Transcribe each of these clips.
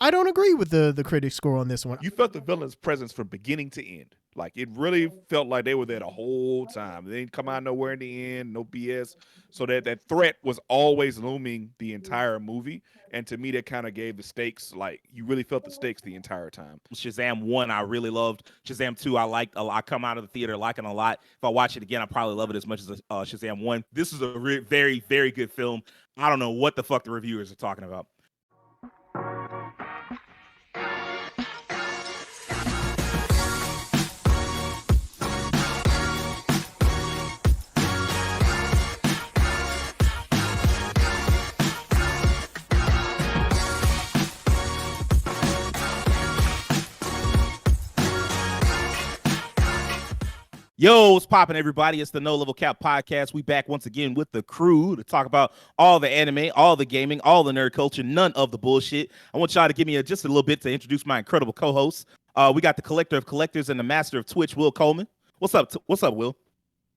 I don't agree with the critic score on this one. You felt the villain's presence from beginning to end. Like it really felt like they were there the whole time. They didn't come out nowhere in the end, no BS. So that threat was always looming the entire movie. And to me, that kind of gave the stakes. Like you really felt the stakes the entire time. Shazam 1, I really loved. Shazam 2, I liked a lot. I come out of the theater liking a lot. If I watch it again, I probably love it as much as Shazam 1. This is a very, very good film. I don't know what the fuck the reviewers are talking about. Yo, what's poppin', everybody? It's the No Level Cap Podcast. We back once again with the crew to talk about all the anime, all the gaming, all the nerd culture, none of the bullshit. I want y'all to give me just a little bit to introduce my incredible co-hosts. We got the collector of collectors and the master of Twitch, Will Coleman. What's up? What's up, Will?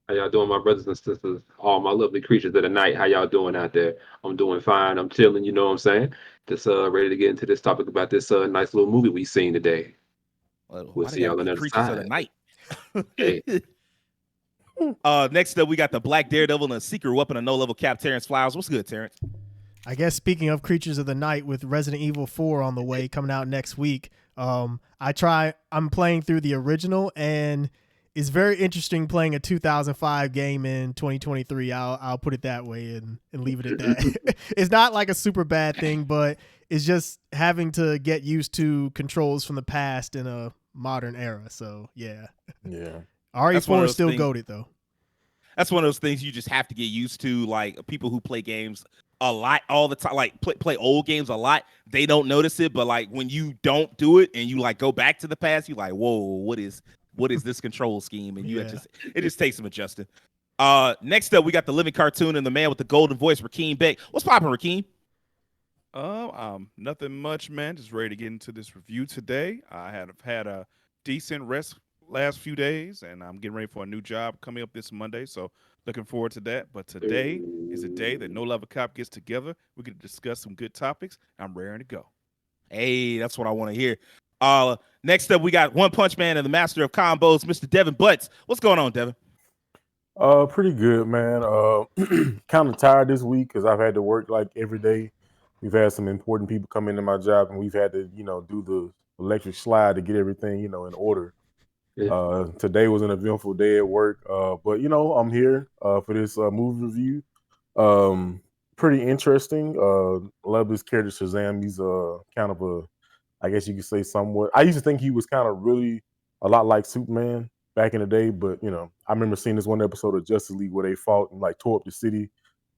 How y'all doing, my brothers and sisters? All my lovely creatures of the night. How y'all doing out there? I'm doing fine. I'm chilling. You know what I'm saying? Just ready to get into this topic about this nice little movie we seen today. We'll see y'all on the other side. Of the night. Next up, we got the Black Daredevil and the secret weapon of No Level Cap, Terrence Flowers. What's good, Terrence? I guess speaking of creatures of the night, with Resident Evil 4 on the way coming out next week, I'm playing through the original, and it's very interesting playing a 2005 game in 2023. I'll put it that way and leave it at that. It's not like a super bad thing, but it's just having to get used to controls from the past in a modern era. So yeah. RE4 is still goated though. That's one of those things you just have to get used to. Like people who play games a lot all the time, like play old games a lot, they don't notice it. But like when you don't do it and you like go back to the past, you like, whoa, what is this control scheme? And it just takes some adjusting. Next up, we got the living cartoon and the man with the golden voice, Rakeem Beck. What's poppin', Rakeem? Nothing much, man. Just ready to get into this review today. I have had a decent rest last few days, and I'm getting ready for a new job coming up this Monday. So looking forward to that. But today is a day that No Level Cop gets together. We're going to discuss some good topics. I'm raring to go. Hey, that's what I want to hear. Next up, we got One Punch Man and the master of combos, Mr. Devin Butts. What's going on, Devin? Pretty good, man. Kind of tired this week because I've had to work like every day. We've had some important people come into my job, and we've had to, do the electric slide to get everything, in order. Yeah. Today was an eventful day at work, but I'm here for this movie review. Pretty interesting. Love this character Shazam. He's kind of I guess you could say somewhat. I used to think he was kind of really a lot like Superman back in the day, but I remember seeing this one episode of Justice League where they fought and like tore up the city.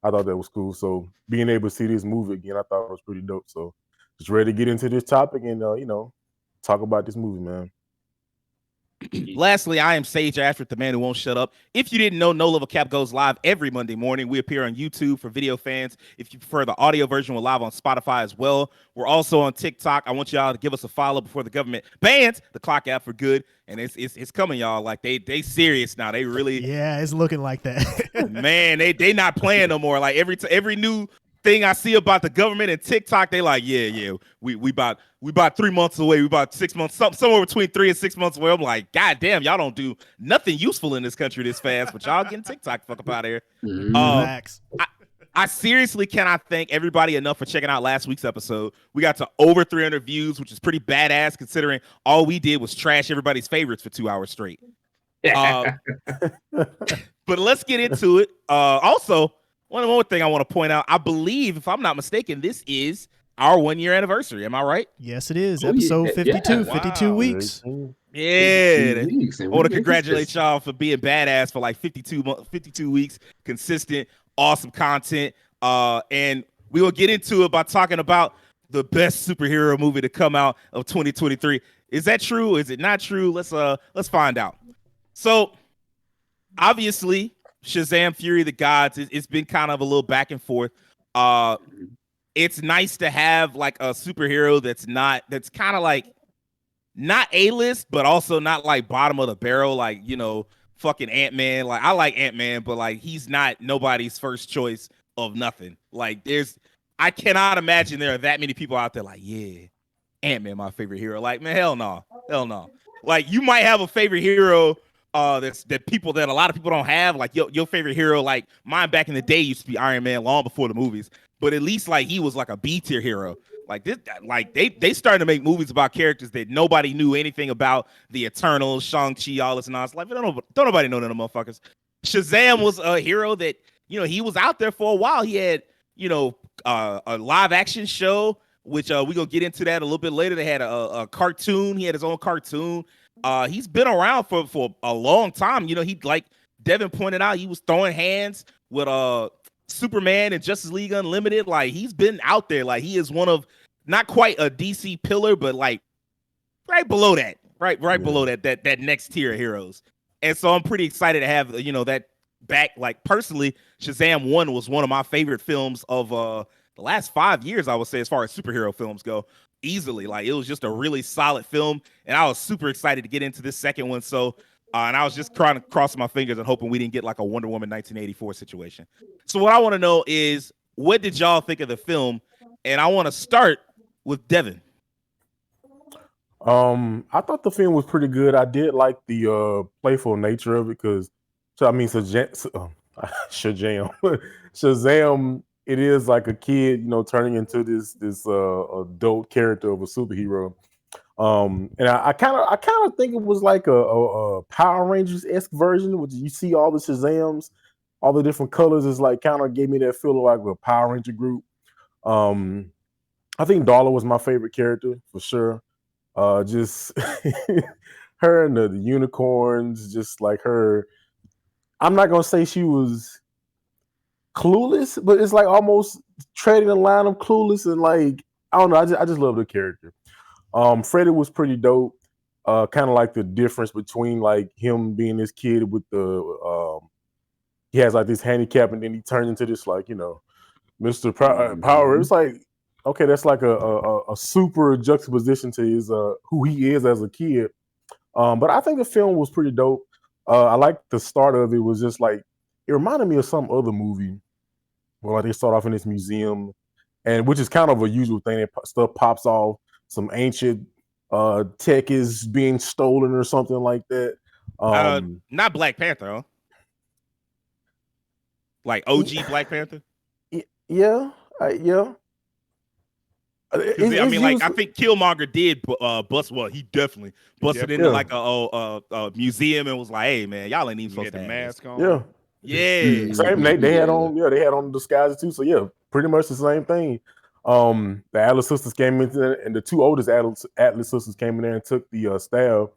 I thought that was cool. So being able to see this movie again, I thought it was pretty dope. So just ready to get into this topic and talk about this movie, man. Lastly, I am Sage Ashford, the man who won't shut up. If you didn't know, No Level Cap goes live every Monday morning. We appear on YouTube for video fans. If you prefer the audio version, we're live on Spotify as well. We're also on TikTok. I want y'all to give us a follow before the government bans the clock app for good. And it's coming, y'all. Like they serious now. They really it's looking like that. Man, they not playing no more. Like every new thing I see about the government and TikTok, they like, we about 3 months away. We about 6 months, somewhere between 3 and 6 months away. I'm like, God damn, y'all don't do nothing useful in this country this fast, but y'all getting TikTok fuck up out of here. Relax. I seriously cannot thank everybody enough for checking out last week's episode. We got to over 300 views, which is pretty badass considering all we did was trash everybody's favorites for 2 hours straight. But let's get into it. Also, one more thing I want to point out. I believe, if I'm not mistaken, this is our 1 year anniversary. Am I right? Yes, it is. Episode 52, Wow. 52 weeks. Yeah. I want to congratulate y'all for being badass for like 52 weeks, consistent, awesome content. And we will get into it by talking about the best superhero movie to come out of 2023. Is that true? Is it not true? Let's find out. So, obviously, Shazam! Fury of the Gods, it's been kind of a little back and forth. It's nice to have like a superhero that's kind of like not A-list, but also not like bottom of the barrel, like, fucking Ant-Man. Like, I like Ant-Man, but like he's not nobody's first choice of nothing. Like I cannot imagine there are that many people out there like, yeah, Ant-Man my favorite hero. Like, man, hell no. Like, you might have a favorite hero that a lot of people don't have. Like your favorite hero, like mine back in the day used to be Iron Man long before the movies. But at least like he was like a B tier hero. Like this, like they started to make movies about characters that nobody knew anything about. The Eternals, Shang-Chi, all this nonsense. Like don't nobody know them motherfuckers. Shazam was a hero that, you know, he was out there for a while. He had, you know, a live action show, which we're gonna get into that a little bit later. They had a cartoon. He had his own cartoon. He's been around for a long time. You know, he, like Devin pointed out, he was throwing hands with Superman and Justice League Unlimited. Like, he's been out there. Like, he is one of, not quite a DC pillar, but like right below that, right below that next tier of heroes. And so I'm pretty excited to have, you know, that back. Like, personally, Shazam 1 was one of my favorite films of the last 5 years, I would say, as far as superhero films go. Easily. Like, it was just a really solid film, and I was super excited to get into this second one. So and I was just trying to cross my fingers and hoping we didn't get like a Wonder Woman 1984 situation. So what I want to know is, what did y'all think of the film? And I want to start with Devin. I thought the film was pretty good. I did like the playful nature of it, because Shazam, it is like a kid, you know, turning into this adult character of a superhero. And I kind of think it was like a Power Rangers-esque version, which you see all the Shazams, all the different colors, is like kind of gave me that feeling like a Power Ranger group. I think Darla was my favorite character for sure. Just her and the unicorns, just like her. I'm not gonna say she was clueless, but it's like almost treading the line of clueless, and like, I don't know, I just love the character. Freddy was pretty dope. Kind of like the difference between like him being this kid with the he has like this handicap, and then he turns into this, like, you know, Mr. Power. It's like, okay, that's like a super juxtaposition to his who he is as a kid. But I think the film was pretty dope. I like the start of it. Was just like, it reminded me of some other movie where like they start off in this museum, and which is kind of a usual thing. That stuff pops off. Some ancient tech is being stolen or something like that. Not Black Panther, huh? Like OG Black Panther? Yeah. I mean, like, I think Killmonger did bust. Well, he definitely busted into like a museum and was like, "Hey, man, y'all ain't even supposed to have the mask on." Yeah. Same. They had on. Yeah, they had on disguises too. So yeah, pretty much the same thing. The Atlas sisters came in there, and the two oldest Atlas sisters came in there and took the staff.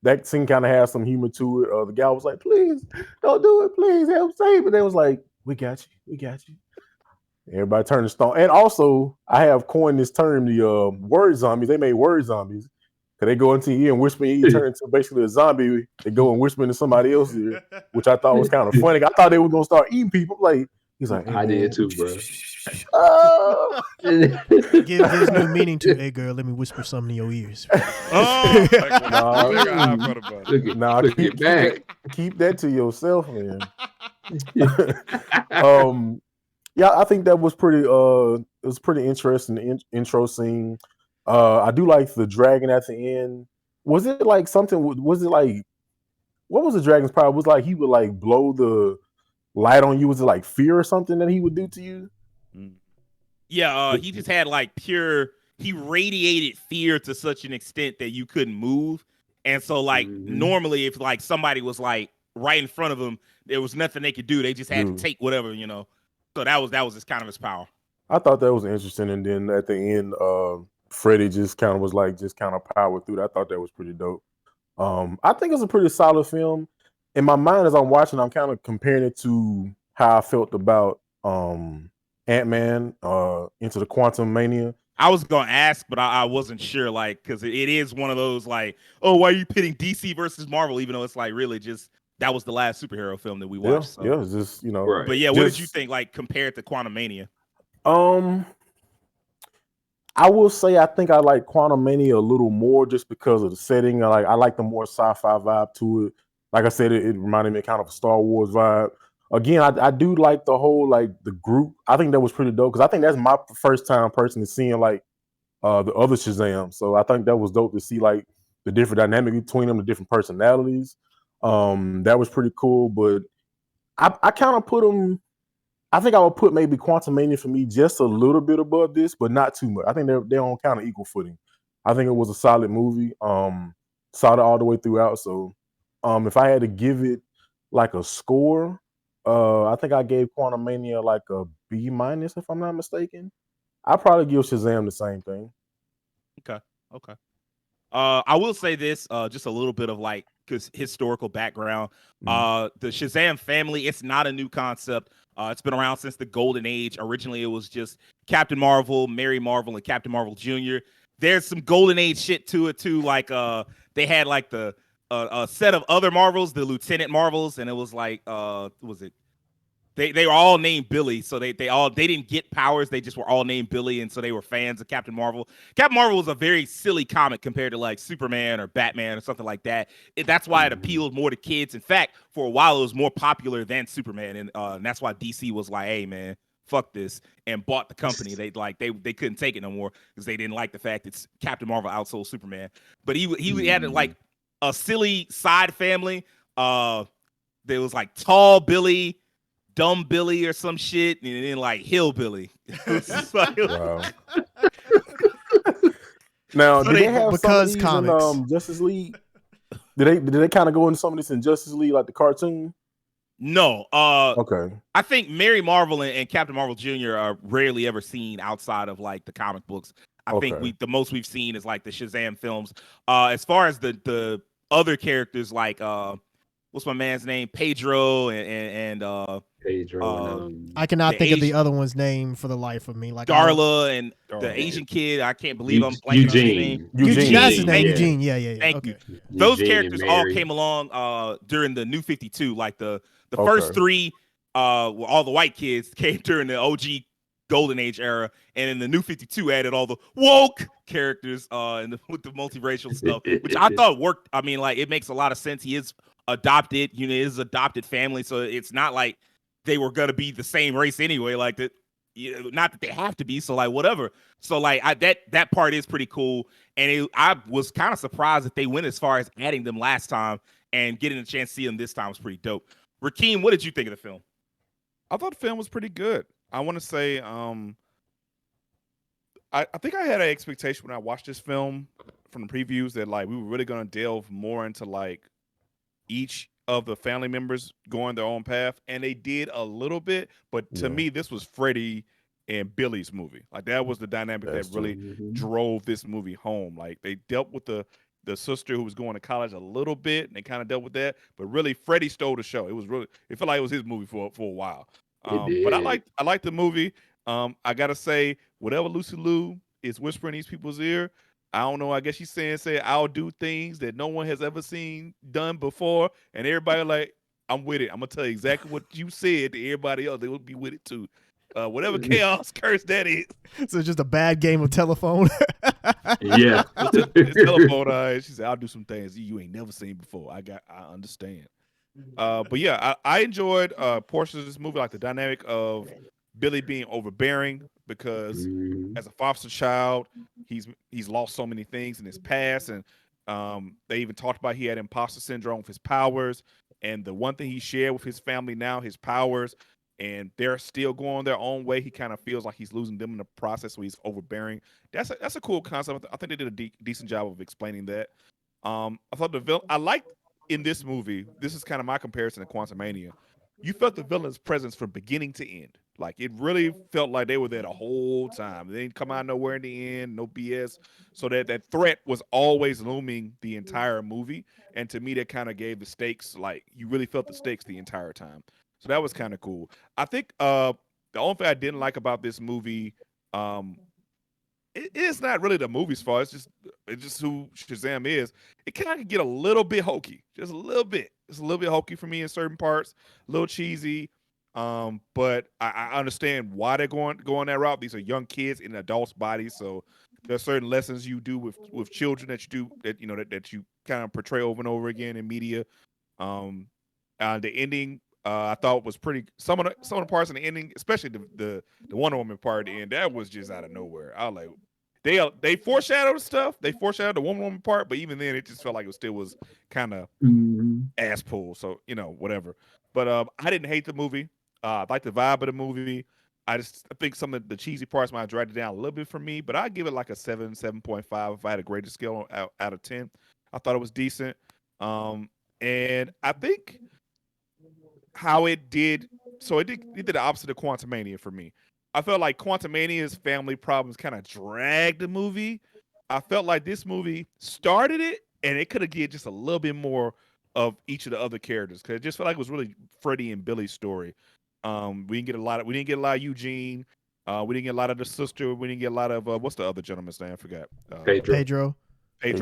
That scene kind of has some humor to it. The guy was like, "Please don't do it. Please help save it." They was like, "We got you. We got you." Everybody turned to stone. And also, I have coined this term, the word zombies. They made word zombies. Cause they go into ear and whisper in your ear, turn into basically a zombie. They go and whisper into somebody else's ear, which I thought was kind of funny. I thought they were gonna start eating people. Like, he's like, hey, I did too, bro. Gives new meaning to, hey girl, let me whisper something in your ears. Keep that to yourself, man. Yeah, I think that was pretty. It was pretty interesting intro scene. I do like the dragon at the end. Was it like something? Was it like, what was the dragon's power? Was it like he would like blow the light on you? Was it like fear or something that he would do to you? Yeah, he just had like pure. He radiated fear to such an extent that you couldn't move. And so, like, normally, if like somebody was like right in front of him, there was nothing they could do. They just had to take whatever, you know. So that was his kind of his power. I thought that was interesting. And then at the end, Freddy just kind of was like, just kind of powered through that. I thought that was pretty dope. I think it's a pretty solid film. In my mind, as I'm watching, I'm kind of comparing it to how I felt about Ant-Man, Into the Quantum Mania. I was gonna ask, but I wasn't sure, like, because it is one of those like, oh, why are you pitting DC versus Marvel? Even though it's like really just that was the last superhero film that we watched. Yeah, so. It's just, you know. Right. But yeah, what did you think, like, compared to Quantum Mania? I will say I think I like Quantum Mania a little more just because of the setting. I like the more sci-fi vibe to it. Like I said, it reminded me kind of a Star Wars vibe. Again, I do like the whole, like, the group. I think that was pretty dope because I think that's my first time personally seeing like the other Shazam. So I think that was dope to see like the different dynamic between them, the different personalities. That was pretty cool. But I kind of put them. I think I would put maybe Quantumania for me just a little bit above this, but not too much. I think they're on kind of equal footing. I think it was a solid movie. Solid all the way throughout. So if I had to give it like a score, I think I gave Quantumania like a B minus, if I'm not mistaken. I'd probably give Shazam the same thing. Okay. I will say this, just a little bit of like historical background. The Shazam family, it's not a new concept. It's been around since the Golden Age. Originally, it was just Captain Marvel, Mary Marvel, and Captain Marvel Jr. There's some Golden Age shit to it too. Like they had like the a set of other Marvels, the Lieutenant Marvels, and it was like was it? They were all named Billy, so they didn't get powers. They just were all named Billy, and so they were fans of Captain Marvel. Captain Marvel was a very silly comic compared to like Superman or Batman or something like that. That's why it appealed more to kids. In fact, for a while it was more popular than Superman, and that's why DC was like, "Hey man, fuck this," and bought the company. They couldn't take it no more because they didn't like the fact that Captain Marvel outsold Superman. But he had like a silly side family. There was like Tall Billy, Dumb Billy or some shit, and then like Hillbilly. Wow. Now, So did they have some of because these comics. in Justice League? Did they kind of go into some of this in Justice League, like the cartoon? No. Okay. I think Mary Marvel and Captain Marvel Jr. are rarely ever seen outside of like the comic books. I think the most we've seen is like the Shazam films. As far as the other characters, like what's my man's name? Pedro and Pedro I cannot think of the Asian other one's name for the life of me. Like Darla and Oh, the Asian kid. I can't believe I'm blanking on his name. Eugene. That's his name. Thank you. Eugene. Yeah. Thank Okay. you. Those Eugene characters and all Mary. came along during the New 52. Like the first three, all the white kids came during the OG Golden Age era, and in the New 52 added all the woke characters with the multiracial stuff, which I thought worked. I mean, like it makes a lot of sense. He is adopted, his adopted family, so it's not like they were gonna be the same race anyway. Like that. Not that they have to be, so like whatever. So like that part is pretty cool, and I was kind of surprised that they went as far as adding them last time, and getting a chance to see them this time was pretty dope. Rakeem, what did you think of the film? I thought the film was pretty good. I want to say, I think I had an expectation when I watched this film from the previews that like we were really going to delve more into like each of the family members going their own path, and they did a little bit. But to me, this was Freddie and Billy's movie. Like that was the dynamic that really drove this movie home. Like they dealt with the sister who was going to college a little bit, and they kind of dealt with that. But really, Freddie stole the show. It felt like it was his movie for a while. But I liked the movie. I gotta say, whatever Lucy Liu is whispering in these people's ear, I don't know. I guess she's saying I'll do things that no one has ever seen done before, and everybody like, I'm with it. I'm gonna tell you exactly what you said to everybody else. They would be with it too. Whatever chaos curse that is. So it's just a bad game of telephone. Yeah. It's telephone. She said, "I'll do some things you ain't never seen before." I understand. But yeah, I enjoyed portions of this movie, like the dynamic of Billy being overbearing because as a foster child, he's lost so many things in his past, and they even talked about he had imposter syndrome with his powers, and the one thing he shared with his family now, his powers, and they're still going their own way. He kind of feels like he's losing them in the process, so he's overbearing. That's a cool concept. I think they did a decent job of explaining that. I thought I liked in this movie. This is kind of my comparison to Quantumania. You felt the villain's presence from beginning to end. Like it really felt like they were there the whole time. They didn't come out nowhere in the end, no BS. So that threat was always looming the entire movie. And to me, that kind of gave the stakes. Like you really felt the stakes the entire time. So that was kind of cool. I think the only thing I didn't like about this movie, it's not really the movie's fault. It's just who Shazam is. It kind of get a little bit hokey, just a little bit. It's a little bit hokey for me in certain parts, a little cheesy. But I understand why they're going that route. These are young kids in adults' bodies, so there's certain lessons you do with children that you do that you kind of portray over and over again in media. The ending I thought was pretty. Some of the parts in the ending, especially the Wonder Woman part at the end, that was just out of nowhere. I was like, they foreshadowed stuff. They foreshadowed the woman part, but even then, it just felt like it still was kind of ass pull. So whatever. But I didn't hate the movie. I like the vibe of the movie. I think some of the cheesy parts might have dragged it down a little bit for me, but I give it like a 7.5 if I had a graded scale out of 10. I thought it was decent. And I think how it did the opposite of Quantumania for me. I felt like Quantumania's family problems kind of dragged the movie. I felt like this movie started it, and it could have given just a little bit more of each of the other characters, because it just felt like it was really Freddie and Billy's story. We didn't get a lot of Eugene. We didn't get a lot of the sister. We didn't get a lot of what's the other gentleman's name? I forgot. Pedro. He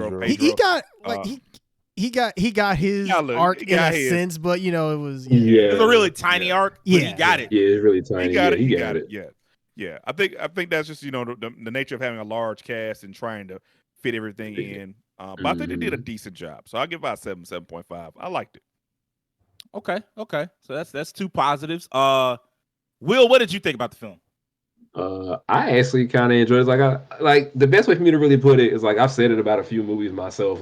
got he got his arc in a sense, but it was it was a really tiny arc. But he got it. Yeah, it's really tiny. He got it. Yeah. I think that's just the nature of having a large cast and trying to fit everything in. But I think they did a decent job, so I'll give about 7.5. I liked it. Okay. So that's two positives. Will, what did you think about the film? I actually kind of enjoyed it. Like the best way for me to really put it is like I've said it about a few movies myself,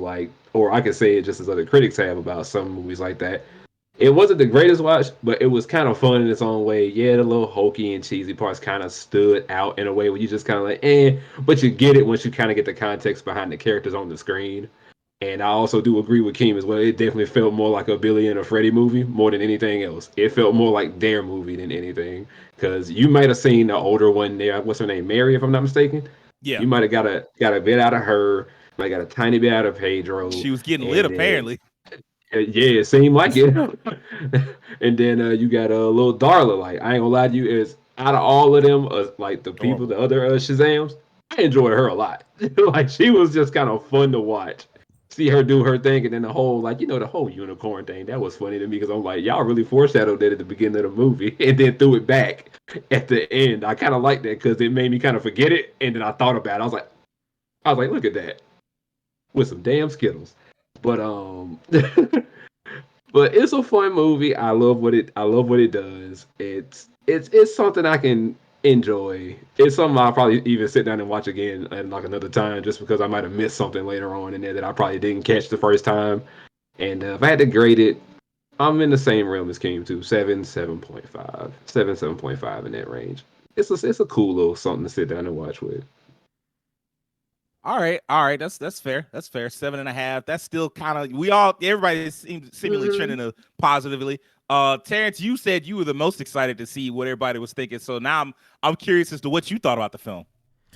or I could say it just as other critics have about some movies like that. It wasn't the greatest watch, but it was kind of fun in its own way. Yeah, the little hokey and cheesy parts kind of stood out in a way where you just kind of like, but you get it once you kind of get the context behind the characters on the screen. And I also do agree with Keem as well. It definitely felt more like a Billy and a Freddie movie more than anything else. It felt more like their movie than anything. Because you might have seen the older one there. What's her name? Mary, if I'm not mistaken. Yeah. You might have got a bit out of her. Might got a tiny bit out of Pedro. She was getting lit, apparently. Yeah, it seemed like it. And then you got a little Darla. Like, I ain't gonna lie to you, is out of all of them, like the people, the other Shazams, I enjoyed her a lot. Like, she was just kind of fun to watch. See her do her thing, and then the whole the whole unicorn thing, that was funny to me because I'm like, y'all really foreshadowed that at the beginning of the movie and then threw it back at the end. I kind of liked that because it made me kind of forget it, and then I thought about it. I was like, look at that, with some damn Skittles. But but it's a fun movie. I love what it does. It's something I can enjoy. It's something I'll probably even sit down and watch again at like another time, just because I might have missed something later on in there that I probably didn't catch the first time. And if I had to grade it, I'm in the same realm as Came to 7.5 in that range. It's a cool little something to sit down and watch with. All right. That's fair. 7.5. That's still kind of everybody seems seemingly trending positively. Terrence, you said you were the most excited to see what everybody was thinking. So now I'm curious as to what you thought about the film.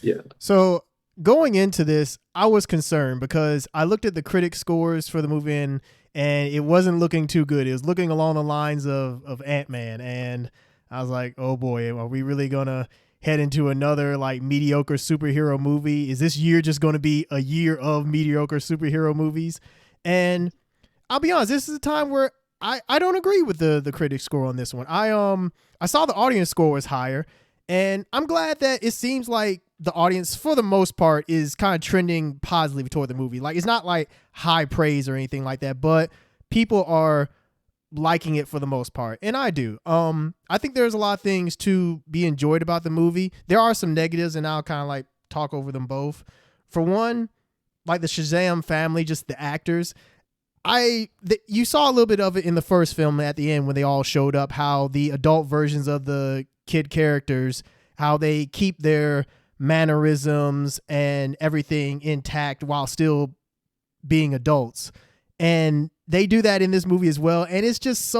Yeah. So going into this, I was concerned because I looked at the critic scores for the movie and it wasn't looking too good. It was looking along the lines of Ant-Man, and I was like, oh boy, are we really gonna head into another like mediocre superhero movie? Is this year just going to be a year of mediocre superhero movies? And I'll be honest, this is a time where I don't agree with the critic score on this one. I saw the audience score was higher, and I'm glad that it seems like the audience, for the most part, is kind of trending positively toward the movie. Like, it's not like high praise or anything like that, but people are liking it for the most part, and I do. I think there's a lot of things to be enjoyed about the movie. There are some negatives, and I'll kind of like talk over them both. For one, like the Shazam family, just the actors. You saw a little bit of it in the first film at the end when they all showed up, how the adult versions of the kid characters, how they keep their mannerisms and everything intact while still being adults. And they do that in this movie as well. And it's just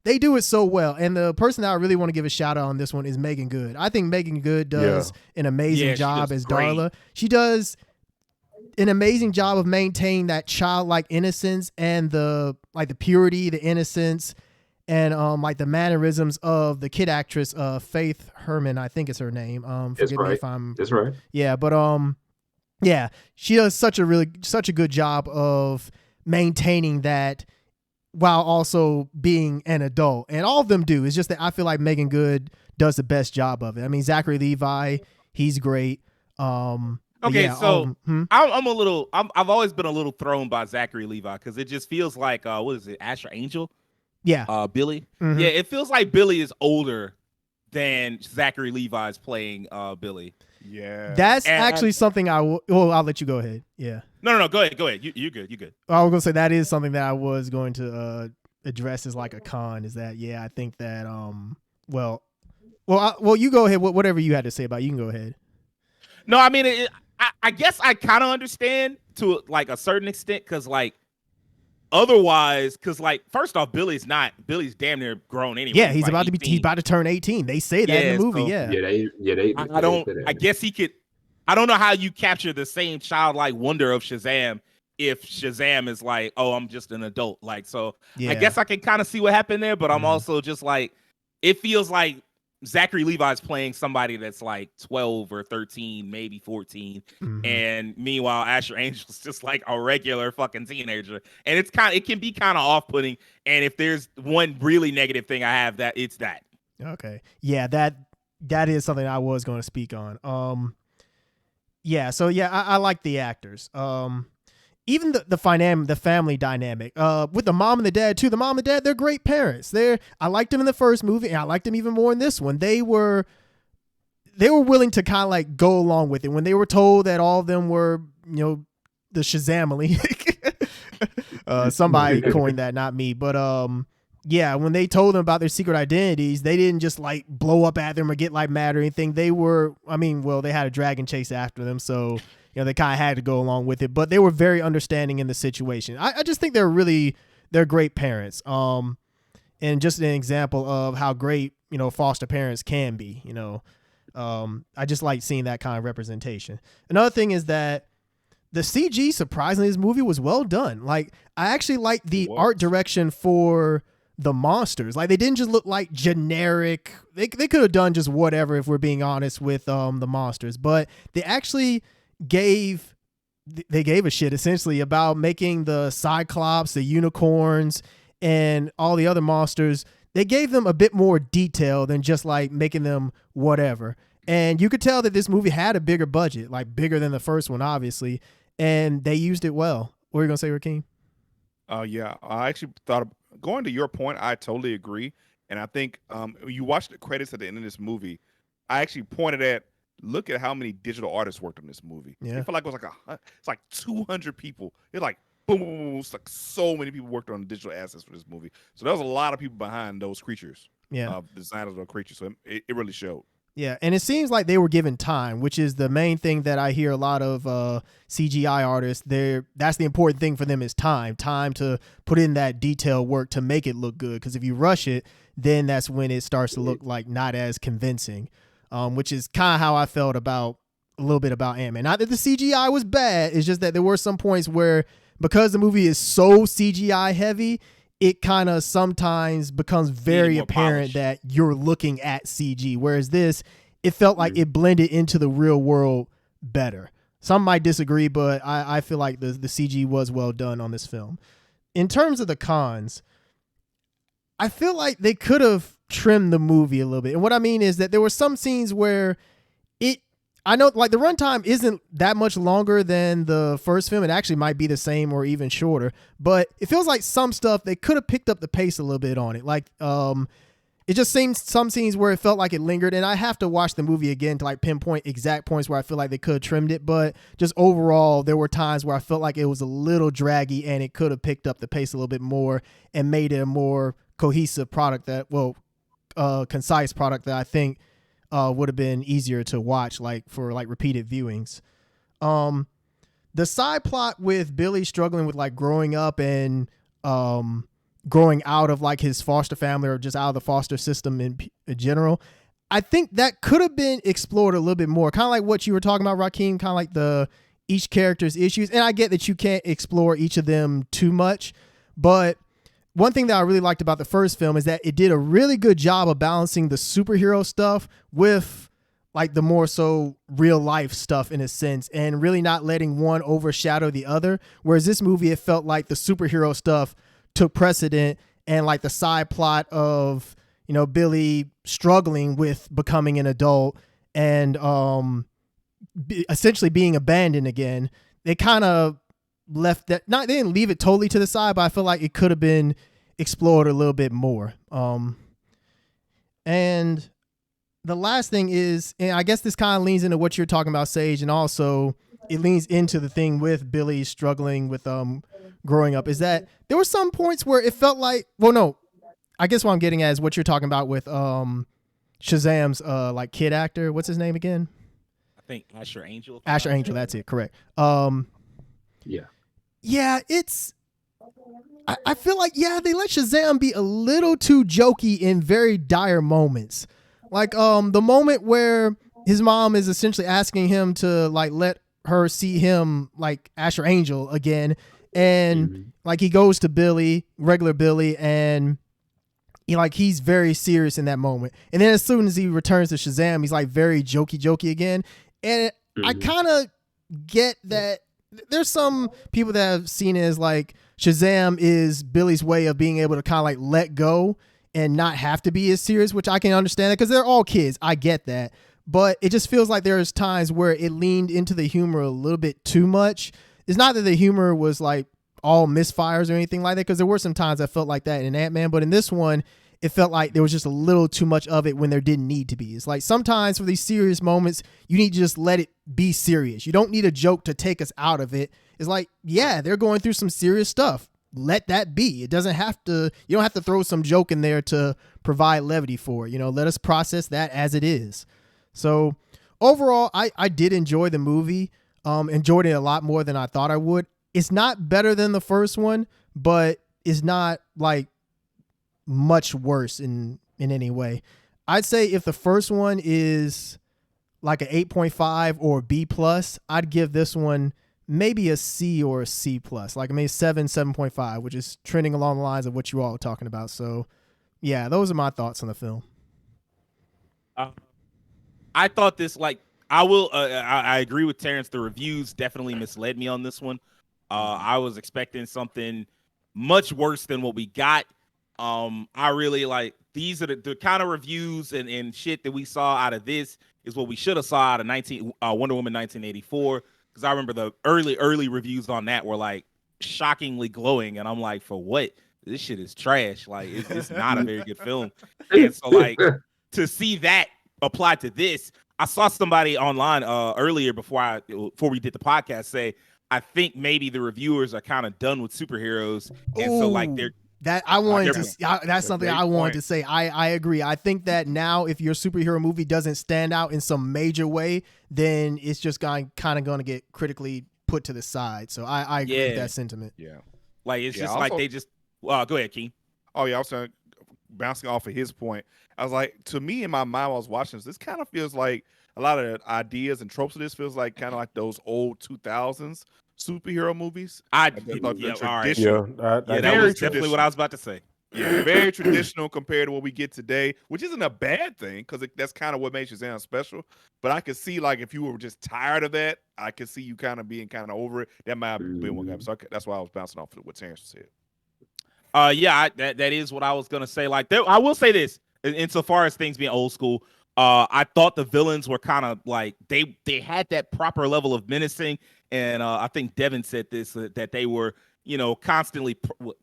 they do it so well. And the person that I really want to give a shout out on this one is Megan Good. I think Megan Good does an amazing job as Darla. She does an amazing job of maintaining that childlike innocence and the purity, the innocence, and like the mannerisms of the kid actress, Faith Herman, I think is her name. Forgive me if I'm. That's right. Yeah, but yeah, she does such a good job of maintaining that while also being an adult, and all of them do. It's just that I feel like Megan Good does the best job of it. I mean, Zachary Levi, he's great. Okay, yeah, so I've always been a little thrown by Zachary Levi because it just feels like what is it, Asher Angel? Yeah. Billy. Mm-hmm. Yeah, it feels like Billy is older than Zachary Levi's playing Billy. Yeah. That's And- actually something well, I'll let you go ahead. Yeah. No. Go ahead. You good. You good. I was gonna say that is something that I was going to address as like a con. Is that I think that well, you go ahead. Whatever you had to say about it, you can go ahead. No, I mean, I guess I kind of understand to like a certain extent because like otherwise, because like first off, Billy's damn near grown anyway. Yeah, he's like about 18. He's about to turn 18. They say that in the movie. So, I guess he could. I don't know how you capture the same childlike wonder of Shazam if Shazam is like, oh, I'm just an adult. Like, so I guess I can kind of see what happened there, but I'm also just like, it feels like Zachary Levi's playing somebody that's like 12 or 13, maybe 14. And meanwhile, Asher Angel's just like a regular fucking teenager. And it can be kind of off-putting. And if there's one really negative thing I have, it's that. Okay. Yeah, that is something I was going to speak on. I like the actors. Even the family dynamic, with the mom and the dad too. The mom and dad, they're great parents. I liked them in the first movie, and I liked them even more in this one. They were willing to kind of like go along with it when they were told that all of them were, the Shazamily. Somebody coined that, not me, but when they told them about their secret identities, they didn't just like blow up at them or get like mad or anything. They had a dragon chase after them, so they kind of had to go along with it, but they were very understanding in the situation. I just think they're great parents. And just an example of how great, foster parents can be, I just like seeing that kind of representation. Another thing is that the CG, surprisingly, this movie was well done. Like, I actually like the art direction for the monsters. Like, they didn't just look like generic. They could have done just whatever, if we're being honest, with the monsters, but they actually gave a shit essentially about making the Cyclops, the unicorns, and all the other monsters. They gave them a bit more detail than just like making them whatever. And you could tell that this movie had a bigger budget, like bigger than the first one, obviously, and they used it well. What were you gonna say, Rakeem? Yeah, I actually thought going to your point, I totally agree. And I think you watch the credits at the end of this movie, I actually pointed at, look at how many digital artists worked on this movie. Yeah. It felt like it was it's like 200 people. It's like boom, boom, boom. It's like so many people worked on the digital assets for this movie. So there was a lot of people behind those creatures. Yeah. Designers of those creatures. So it really showed. Yeah, and it seems like they were given time, which is the main thing that I hear a lot of CGI artists. That's the important thing for them is time to put in that detail work to make it look good. Because if you rush it, then that's when it starts to look like not as convincing. Which is kind of how I felt a little bit about Ant-Man. Not that the CGI was bad, it's just that there were some points where, because the movie is so CGI heavy, it kind of sometimes becomes very apparent that you're looking at CG. Whereas this, it felt like it blended into the real world better. Some might disagree, but I feel like the CG was well done on this film. In terms of the cons, I feel like they could have trimmed the movie a little bit. And what I mean is that there were some scenes where I know like the runtime isn't that much longer than the first film. It actually might be the same or even shorter, but it feels like some stuff they could have picked up the pace a little bit on it. Like, it just seems some scenes where it felt like it lingered, and I have to watch the movie again to like pinpoint exact points where I feel like they could have trimmed it. But just overall, there were times where I felt like it was a little draggy and it could have picked up the pace a little bit more and made it a more cohesive product concise product that I think would have been easier to watch, like for like repeated viewings. The side plot with Billy struggling with like growing up and growing out of like his foster family or just out of the foster system in general, I think that could have been explored a little bit more. Kind of like what you were talking about, Rakeem, kind of like each character's issues. And I get that you can't explore each of them too much, but one thing that I really liked about the first film is that it did a really good job of balancing the superhero stuff with like the more so real life stuff in a sense, and really not letting one overshadow the other. Whereas this movie, it felt like the superhero stuff took precedent, and like the side plot of, Billy struggling with becoming an adult and essentially being abandoned again, they kind of left that, they didn't leave it totally to the side, but I feel like it could have been explored a little bit more. And the last thing is, and I guess this kind of leans into what you're talking about, Sage, and also it leans into the thing with Billy struggling with growing up, is that there were some points where it felt like, well, no, I guess what I'm getting at is what you're talking about with Shazam's like kid actor. What's his name again? I think Asher Angel. Asher Angel, that's it, correct. Yeah, it's I feel like, they let Shazam be a little too jokey in very dire moments. Like the moment where his mom is essentially asking him to like let her see him like Asher Angel again, and like he goes to Billy, regular Billy, and he's very serious in that moment. And then as soon as he returns to Shazam, he's like very jokey again. And I kind of get that there's some people that have seen it as like Shazam is Billy's way of being able to kind of like let go and not have to be as serious, which I can understand that because they're all kids. I get that. But it just feels like there's times where it leaned into the humor a little bit too much. It's not that the humor was like all misfires or anything like that, because there were some times I felt like that in Ant-Man, but in this one, it felt like there was just a little too much of it when there didn't need to be. It's like sometimes for these serious moments, you need to just let it be serious. You don't need a joke to take us out of it. It's like, yeah, they're going through some serious stuff. Let that be. It doesn't have to, you don't have to throw some joke in there to provide levity for it. Let us process that as it is. So overall, I did enjoy the movie. Enjoyed it a lot more than I thought I would. It's not better than the first one, but it's not like much worse in any way. I'd say if the first one is like an 8.5 or B plus, I'd give this one maybe a C or a C plus, like maybe 7.5, which is trending along the lines of what you all are talking about. So yeah, those are my thoughts on the film. I thought this, I agree with Terrence. The reviews definitely misled me on this one. I was expecting something much worse than what we got. I really like, these are the kind of reviews and shit that we saw out of this is what we should have saw out of Wonder Woman 1984. Because I remember the early reviews on that were like shockingly glowing, and I'm like, for what? This shit is trash. Like it's not a very good film. And so like to see that applied to this, I saw somebody online earlier before we did the podcast say, I think maybe the reviewers are kind of done with superheroes, and so like they're. That's something I wanted to say. I agree. I think that now if your superhero movie doesn't stand out in some major way, then it's just kind of going to get critically put to the side. So I agree with that sentiment. Yeah. Like it's just like they just go ahead, King. Oh yeah, I was bouncing off of his point. I was like, to me in my mind while I was watching this kind of feels like a lot of the ideas and tropes of this feels like kind of like those old 2000s superhero movies. That was definitely what I was about to say. Yeah, very traditional compared to what we get today, which isn't a bad thing because that's kind of what makes Shazam special. But I could see like if you were just tired of that, I could see you kind of being kind of over it. That might have been one guy. So that's why I was bouncing off of what Terrence said. That is what I was gonna say. Like, I will say this insofar as things being old school. I thought the villains were kind of like they had that proper level of menacing, and I think Devin said this that they were constantly.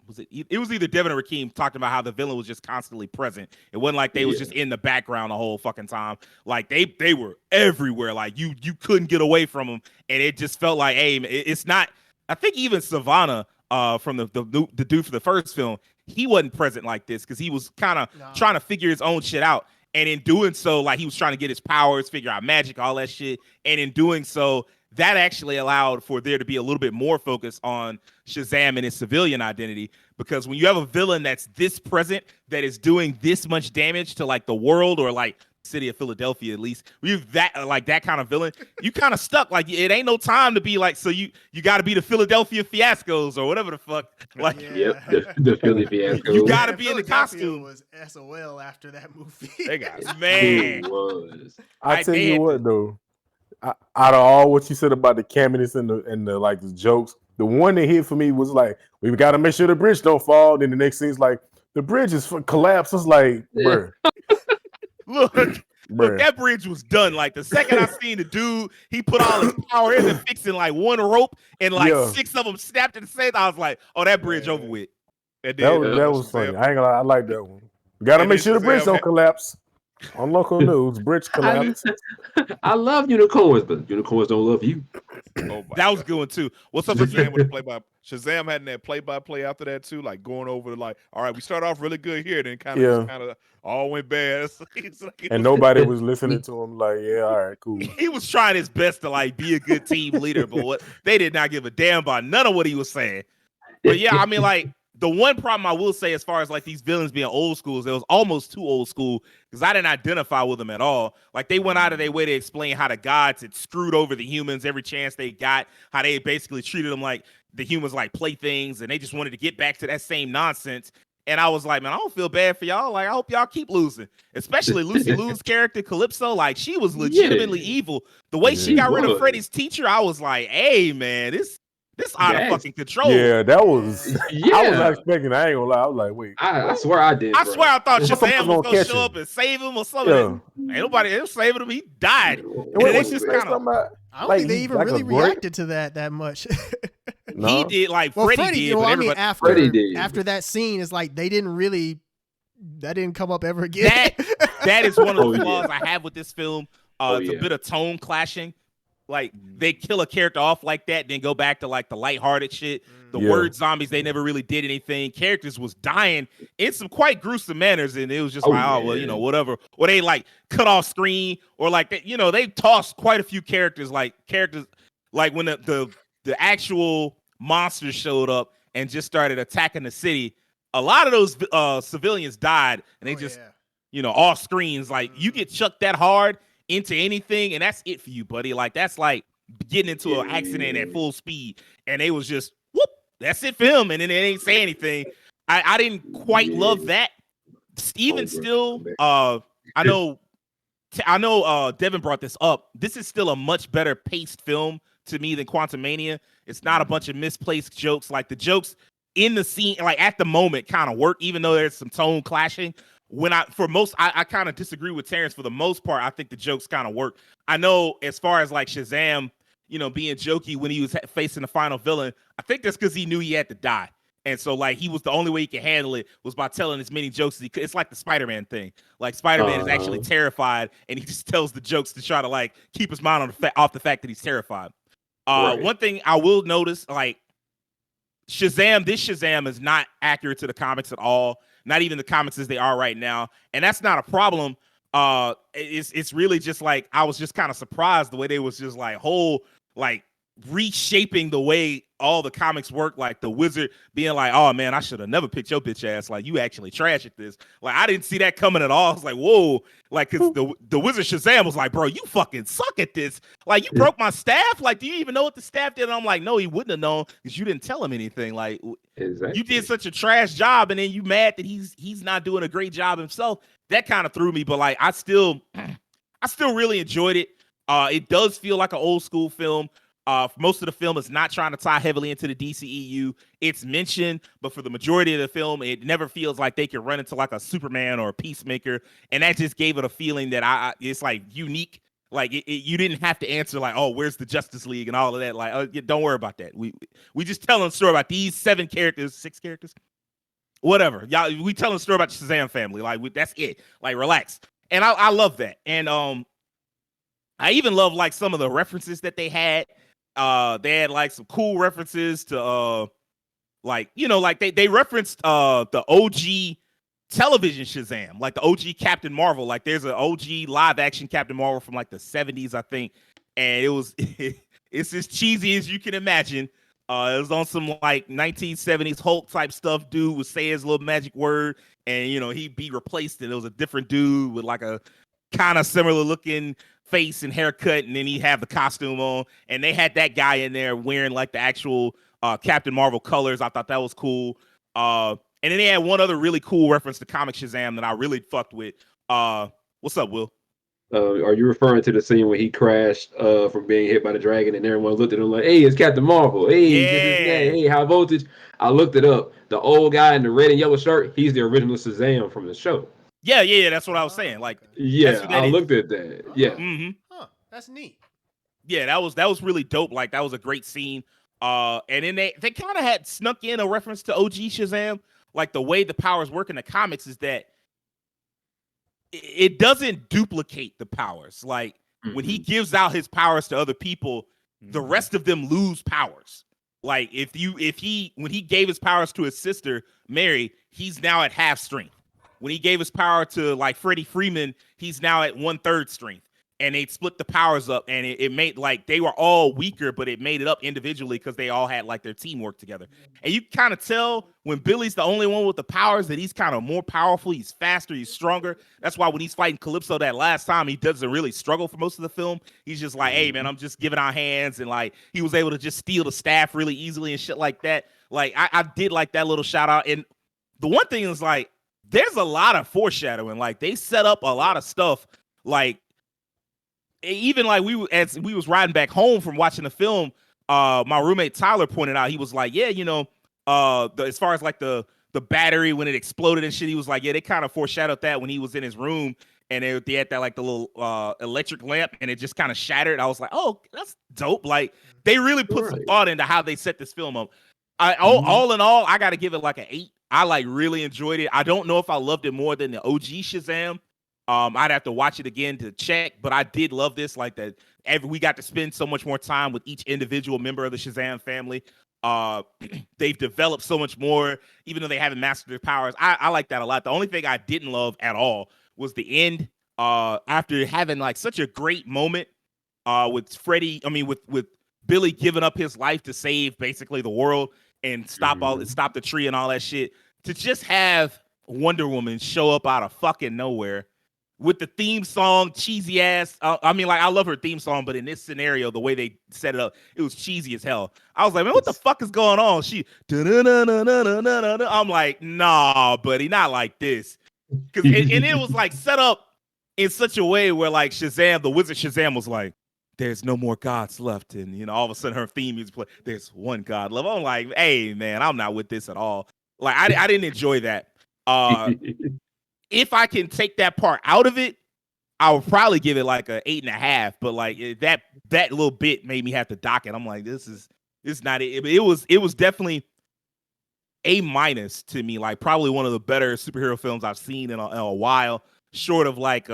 Was it? It was either Devin or Rakeem talking about how the villain was just constantly present. It wasn't like they was just in the background the whole fucking time. Like they were everywhere. Like you couldn't get away from them, and it just felt like, hey, it's not. I think even Savannah, from the dude for the first film, he wasn't present like this because he was kind of trying to figure his own shit out. And in doing so, like he was trying to get his powers, figure out magic, all that shit. And in doing so, that actually allowed for there to be a little bit more focus on Shazam and his civilian identity. Because when you have a villain that's this present, that is doing this much damage to like the world or like city of Philadelphia, at least, we have that kind of villain, you kind of stuck. Like it ain't no time to be like, so you got to be the Philadelphia Fiascos or whatever the fuck. Like, the Philly Fiascos. You got to be in the costume. Was SOL after that movie. They got man. I tell you what though, out of all what you said about the campiness and the like the jokes, the one that hit for me was like, we got to make sure the bridge don't fall. Then the next scene's like, the bridge is collapsed. It's like, bruh. Look, that bridge was done. Like the second I seen the dude, he put all his power into fixing like one rope, and like six of them snapped at the same time. I was like, "Oh, that bridge over with." That was funny. I ain't gonna lie, I like that one. We gotta make sure the bridge don't collapse. On local news, bridge collapse. I love unicorns, but unicorns don't love you. Oh my That was a God. good one too. What's up, Shazam again? with the Shazam had that play-by-play after that too, like going over like, all right, we start off really good here, then kind of all went bad. And nobody was listening to him. Like, yeah, all right, cool. He was trying his best to like be a good team leader, but they did not give a damn about none of what he was saying. But yeah, I mean, like the one problem I will say as far as like these villains being old schools, it was almost too old school because I didn't identify with them at all. Like they went out of their way to explain how the gods had screwed over the humans every chance they got, how they basically treated them like the humans like playthings, and they just wanted to get back to that same nonsense. And I was like, man, I don't feel bad for y'all. Like, I hope y'all keep losing. Especially Lucy Liu's character, Calypso. Like, she was legitimately evil. The way she got rid of Freddy's teacher, I was like, hey, man, this out of fucking control. Yeah, that was. I was not expecting. I ain't gonna lie. I was like, wait. I swear I did. I swear I thought Shazam was gonna show him up and save him or something. Ain't nobody else saving him. He died. And they just kind of. I don't think they even really reacted to that much. No. He did, like Freddy did. But I mean, after that scene, it's like they didn't really. That didn't come up ever again. That is one of the flaws I have with this film. It's a bit of tone clashing. Like they kill a character off like that, then go back to like the lighthearted shit. The word zombies, they never really did anything. Characters was dying in some quite gruesome manners, and it was just well, you know, whatever. Or they like cut off screen, or like they, you know, they tossed quite a few characters like when the actual monsters showed up and just started attacking the city. A lot of those civilians died, and they you know, off screens. Like you get chucked that hard into anything, and that's it for you, buddy. Like that's like getting into an accident at full speed, and they was just whoop. That's it for him, and then they ain't say anything. I didn't quite love that. Even still, I know Devin brought this up. This is still a much better paced film to me than Quantumania. It's not a bunch of misplaced jokes. Like the jokes in the scene, like at the moment, kind of work, even though there's some tone clashing. I kind of disagree with Terrence. For the most part, I think the jokes kind of work. I know as far as like Shazam, you know, being jokey when he was facing the final villain, I think that's because he knew he had to die. And so like he was the only way he could handle it was by telling as many jokes as he could. It's like the Spider-Man thing. Like Spider-Man is actually terrified, and he just tells the jokes to try to like keep his mind off the fact that he's terrified. One thing I will notice, like this Shazam is not accurate to the comics at all. Not even the comics as they are right now. And that's not a problem. It's really just like, I was just kind of surprised the way they was just like reshaping the way all the comics work. Like the Wizard being like, oh man, I should have never picked your bitch ass. Like you actually trash at this. Like I didn't see that coming at all. I was like, whoa. Like, cause the Wizard Shazam was like, bro, you fucking suck at this. Like you broke my staff. Like, do you even know what the staff did? And I'm like, no, he wouldn't have known because you didn't tell him anything. Like you did such a trash job, and then you mad that he's not doing a great job himself. That kind of threw me, but like I still really enjoyed it. It does feel like an old school film. Most of the film is not trying to tie heavily into the DCEU. It's mentioned, but for the majority of the film, it never feels like they can run into like a Superman or a Peacemaker, and that just gave it a feeling that it's like unique. Like you didn't have to answer like, oh, where's the Justice League and all of that. Like, don't worry about that. We just telling a story about these 6 characters, whatever. Y'all, we telling a story about the Shazam family. Like that's it. Like relax. And I love that. And I even love like some of the references that they had. They had like some cool references to like, you know, like they referenced the OG television Shazam, like the OG Captain Marvel. Like there's an OG live action Captain Marvel from like the 70s, I think. And it's as cheesy as you can imagine. It was on some like 1970s Hulk type stuff. Dude would say his little magic word, and you know, he'd be replaced, and it was a different dude with like a kind of similar looking face and haircut, and then he'd have the costume on, and they had that guy in there wearing like the actual Captain Marvel colors. I thought that was cool. And then they had one other really cool reference to comic Shazam that I really fucked with. What's up, Will? Are you referring to the scene where he crashed from being hit by the dragon, and everyone looked at him like, hey, it's Captain Marvel. Hey, this is that. Hey, high voltage. I looked it up. The old guy in the red and yellow shirt, he's the original Shazam from the show. Yeah, that's what I was saying. Like, I looked at that. Yeah. Mm-hmm. Huh, that's neat. Yeah, that was really dope. Like, that was a great scene. And then they kind of had snuck in a reference to OG Shazam. Like, the way the powers work in the comics is that it doesn't duplicate the powers. Like when he gives out his powers to other people, the rest of them lose powers. Like when he gave his powers to his sister Mary, he's now at half strength. When he gave his power to like Freddie Freeman, he's now at 1/3 strength. And they split the powers up, and it made like they were all weaker, but it made it up individually because they all had like their teamwork together. And you kind of tell when Billy's the only one with the powers that he's kind of more powerful, he's faster, he's stronger. That's why when he's fighting Calypso that last time, he doesn't really struggle for most of the film. He's just like, hey man, I'm just giving out hands, and like he was able to just steal the staff really easily and shit like that. Like I did like that little shout out. And the one thing is like, there's a lot of foreshadowing. Like they set up a lot of stuff, like. Even like as we was riding back home from watching the film, my roommate Tyler pointed out, he was like, yeah, as far as like the battery when it exploded and shit, he was like, yeah, they kind of foreshadowed that when he was in his room and they had that like the little electric lamp and it just kind of shattered. I was like, oh, that's dope. Like they really put some thought into how they set this film up. All in all, I got to give it like an 8. I like really enjoyed it. I don't know if I loved it more than the OG Shazam. I'd have to watch it again to check, but I did love this. Like that, we got to spend so much more time with each individual member of the Shazam family. They've developed so much more, even though they haven't mastered their powers. I like that a lot. The only thing I didn't love at all was the end. After having like such a great moment, with with Billy giving up his life to save basically the world and stop the tree and all that shit. To just have Wonder Woman show up out of fucking nowhere. With the theme song, cheesy ass. I love her theme song, but in this scenario, the way they set it up, it was cheesy as hell. I was like, man, what the fuck is going on? I'm like, nah, buddy, not like this. And it was like set up in such a way where like Shazam, the wizard Shazam was like, there's no more gods left. And, all of a sudden her theme is play, there's one god left. I'm like, hey, man, I'm not with this at all. Like, I didn't enjoy that. If I can take that part out of it, I would probably give it like a 8.5. But like that little bit made me have to dock it. I'm like, this is not it. It was definitely A- to me. Like probably one of the better superhero films I've seen in a while. Short of like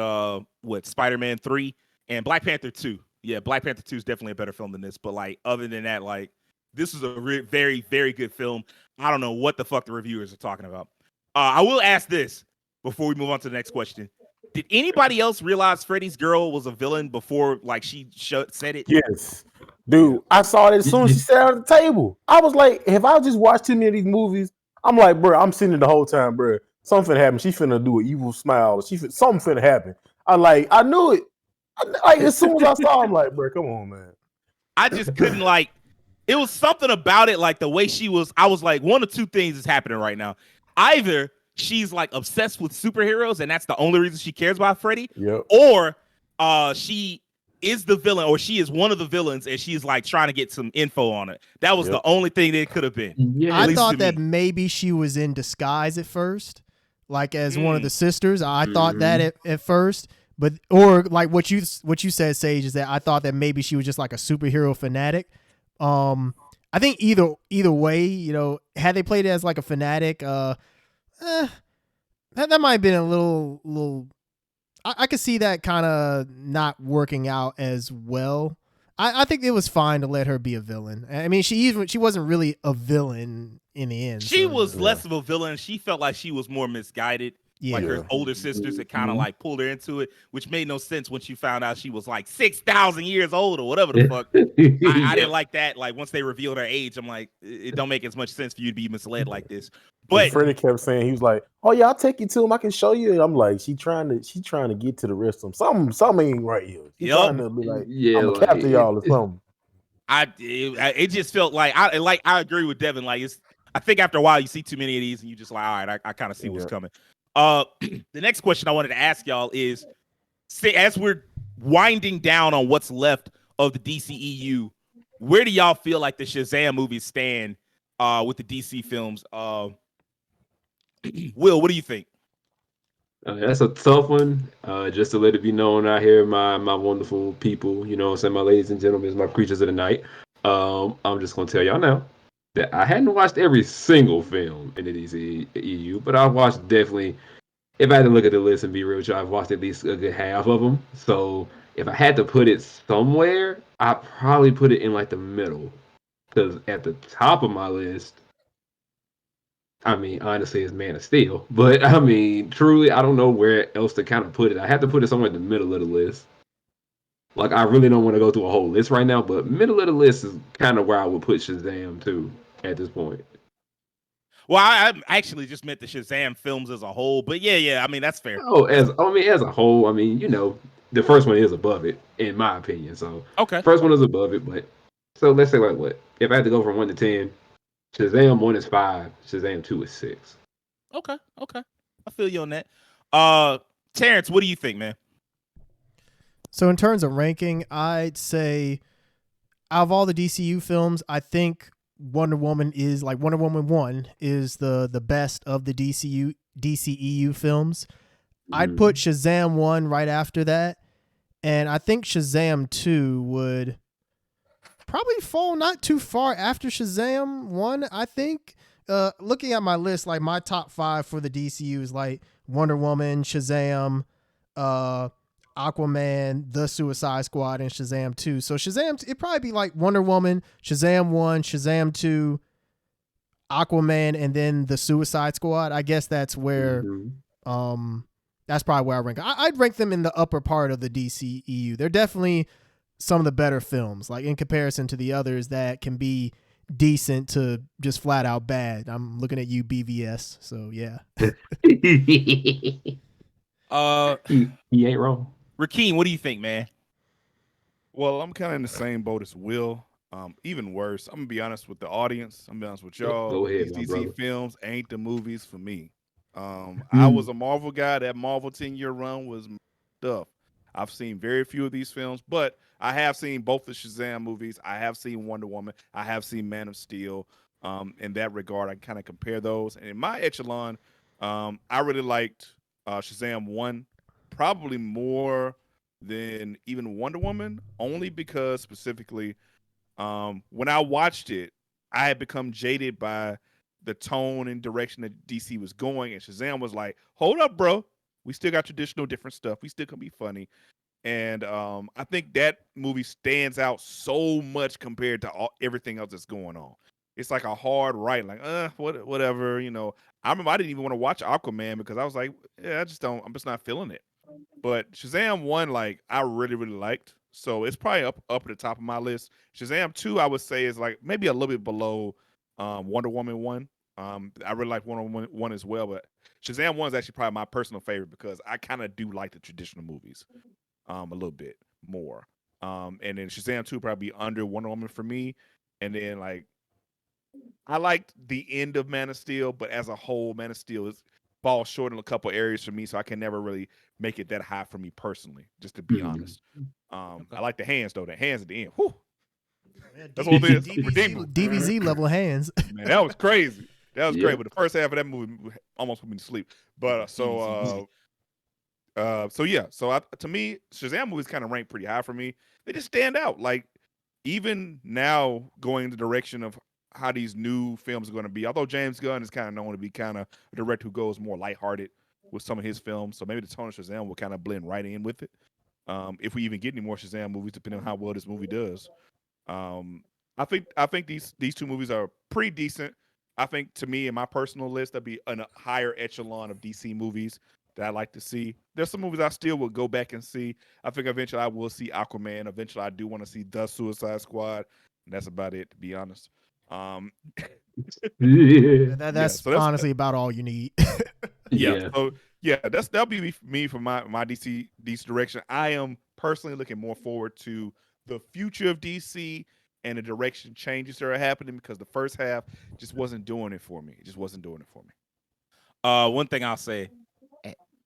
Spider-Man 3 and Black Panther 2. Yeah, Black Panther 2 is definitely a better film than this. But like other than that, like this is a very, very good film. I don't know what the fuck the reviewers are talking about. I will ask this before we move on to the next question. Did anybody else realize Freddy's girl was a villain before like she said it? Yes. Dude, I saw it as soon as she sat at the table. I was like, if I just watched too many of these movies, I'm like, bro, I'm sitting the whole time, bro. Something finna happen. She finna do an evil smile. Something finna happen. I knew it. As soon as I saw him, like, bro, come on, man. I just couldn't like, it was something about it, like the way she was. I was like, one of two things is happening right now. Either she's like obsessed with superheroes and that's the only reason she cares about Freddy, or she is the villain, or she is one of the villains and she's like trying to get some info on it. That was the only thing that it could have been. I thought that maybe she was in disguise at first, like as one of the sisters. I thought that at first, but or like what you said, Sage, is that I thought that maybe she was just like a superhero fanatic. I think either way, had they played it as like a fanatic, that might have been a little. I could see that kind of not working out as well. I think it was fine to let her be a villain. I mean, she wasn't really a villain in the end. She was less of a villain. She felt like she was more misguided. Like her older sisters that kind of like pulled her into it, which made no sense when she found out she was like 6,000 years old or whatever the fuck. I didn't like that. Like once they revealed her age, I'm like, it don't make as much sense for you to be misled like this. But Freddie kept saying, he was like, "Oh yeah, I'll take you to him. I can show you." And I'm like, she trying to get to the rest of them. Something ain't right here. She's trying to be like, I'm gonna capture y'all or something. It just felt like I agree with Devin. Like I think after a while you see too many of these and you just like, all right, I kind of see what's coming. The next question I wanted to ask y'all is, as we're winding down on what's left of the DCEU, where do y'all feel like the Shazam movies stand with the DC films? Will, what do you think? That's a tough one. Just to let it be known out here, my wonderful people, you know what I'm saying, my ladies and gentlemen, my creatures of the night. I'm just gonna tell y'all now that I hadn't watched every single film in the DCEU, but I watched definitely if I had to look at the list and be real with you, I've watched at least a good half of them. So if I had to put it somewhere, I'd probably put it in like the middle. Because at the top of my list, I mean, honestly, it's Man of Steel. But I mean, truly, I don't know where else to kind of put it. I have to put it somewhere in the middle of the list. Like, I really don't want to go through a whole list right now, but middle of the list is kind of where I would put Shazam too at this point. Well, I actually just meant the Shazam films as a whole, but yeah, I mean that's fair. Oh, as a whole, I mean, the first one is above it in my opinion. So Okay, first one is above it, but so let's say like what if I had to go from 1 to 10, Shazam 1 is 5, Shazam 2 is 6. Okay, I feel you on that. Terrence, what do you think, man? So in terms of ranking, I'd say out of all the DCU films, I think Wonder Woman 1 is the best of the DCEU films. I'd put Shazam 1 right after that, and I think Shazam 2 would probably fall not too far after Shazam 1, I think. Looking at my list, like my top 5 for the DCU is like Wonder Woman, Shazam, Aquaman, The Suicide Squad, and Shazam 2. So Shazam, it'd probably be like Wonder Woman, Shazam 1, Shazam 2, Aquaman, and then The Suicide Squad. I guess that's where, that's probably where I rank. I'd rank them in the upper part of the DCEU. They're definitely some of the better films, like in comparison to the others that can be decent to just flat out bad. I'm looking at you, BVS. So yeah. He ain't wrong. Rakeem, what do you think, man? Well, I'm kind of in the same boat as Will. Even worse, I'm gonna be honest with the audience. I'm gonna be honest with y'all. Go ahead, These my DC brother. films ain't the movies for me. I was a Marvel guy. That Marvel 10-year run was stuff. I've seen very few of these films, but I have seen both the Shazam movies. I have seen Wonder Woman. I have seen Man of Steel. In that regard, I kind of compare those. And in my echelon, I really liked Shazam 1 probably more than even Wonder Woman, only because specifically when I watched it, I had become jaded by the tone and direction that DC was going, and Shazam was like, "Hold up, bro, we still got traditional different stuff. We still can be funny." And I think that movie stands out so much compared to everything else that's going on. It's like a hard right, like whatever. I remember I didn't even want to watch Aquaman because I was like, yeah, I'm just not feeling it. But Shazam 1, like I really, really liked. So it's probably up at the top of my list. Shazam 2, I would say, is like maybe a little bit below Wonder Woman 1. I really like Wonder Woman 1 as well, but Shazam 1 is actually probably my personal favorite because I kind of do like the traditional movies a little bit more. And then Shazam 2 probably be under Wonder Woman for me. And then like I liked the end of Man of Steel, but as a whole, Man of Steel falls short in a couple areas for me, so I can never really make it that high for me personally, just to be honest. I like the hands though. The hands at the end. Whew. That's what it is. DBZ level hands. Man, that was crazy. That was great. But the first half of that movie almost put me to sleep. But so yeah. So to me, Shazam movies kind of rank pretty high for me. They just stand out. Like even now, going in the direction of how these new films are going to be. Although James Gunn is kind of known to be kind of a director who goes more lighthearted with some of his films, so maybe the tone of Shazam will kind of blend right in with it. If we even get any more Shazam movies, depending on how well this movie does. I think these two movies are pretty decent. I think to me, in my personal list, that'd be a higher echelon of DC movies that I like to see. There's some movies I still will go back and see. I think eventually I will see Aquaman. Eventually I do want to see The Suicide Squad. And that's about it, to be honest. That's honestly about all you need. Yeah. So yeah, that'll be me for my DC direction. I am personally looking more forward to the future of DC and the direction changes that are happening because the first half just wasn't doing it for me. It just wasn't doing it for me. One thing I'll say,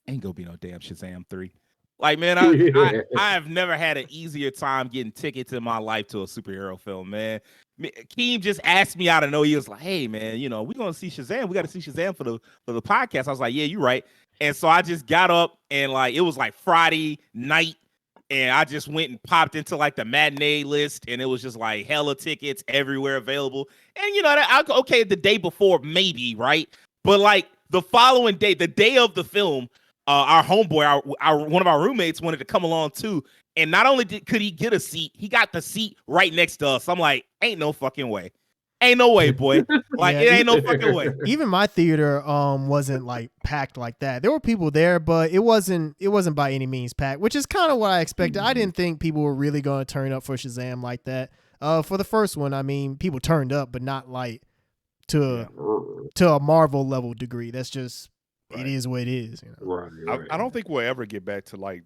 ain't gonna be no damn Shazam 3. Like, man, I have never had an easier time getting tickets in my life to a superhero film, man. Keem just asked me out of nowhere. He was like, "Hey, man, we're gonna see Shazam. We got to see Shazam for the podcast." I was like, "Yeah, you're right." And so I just got up and like it was like Friday night, and I just went and popped into like the matinee list, and it was just like hella tickets everywhere available. And okay, the day before maybe, right? But like the following day, the day of the film, our homeboy, our one of our roommates wanted to come along too. And not only could he get a seat, he got the seat right next to us. I'm like, ain't no fucking way. Ain't no way, boy. Like, Yeah, it ain't no fucking way. Even my theater wasn't like packed like that. There were people there, but it wasn't by any means packed, which is kind of what I expected. I didn't think people were really going to turn up for Shazam like that. For the first one, I mean, people turned up, but not like to a Marvel level degree. That's just it is what it is. You know? Right. I don't think we'll ever get back to like.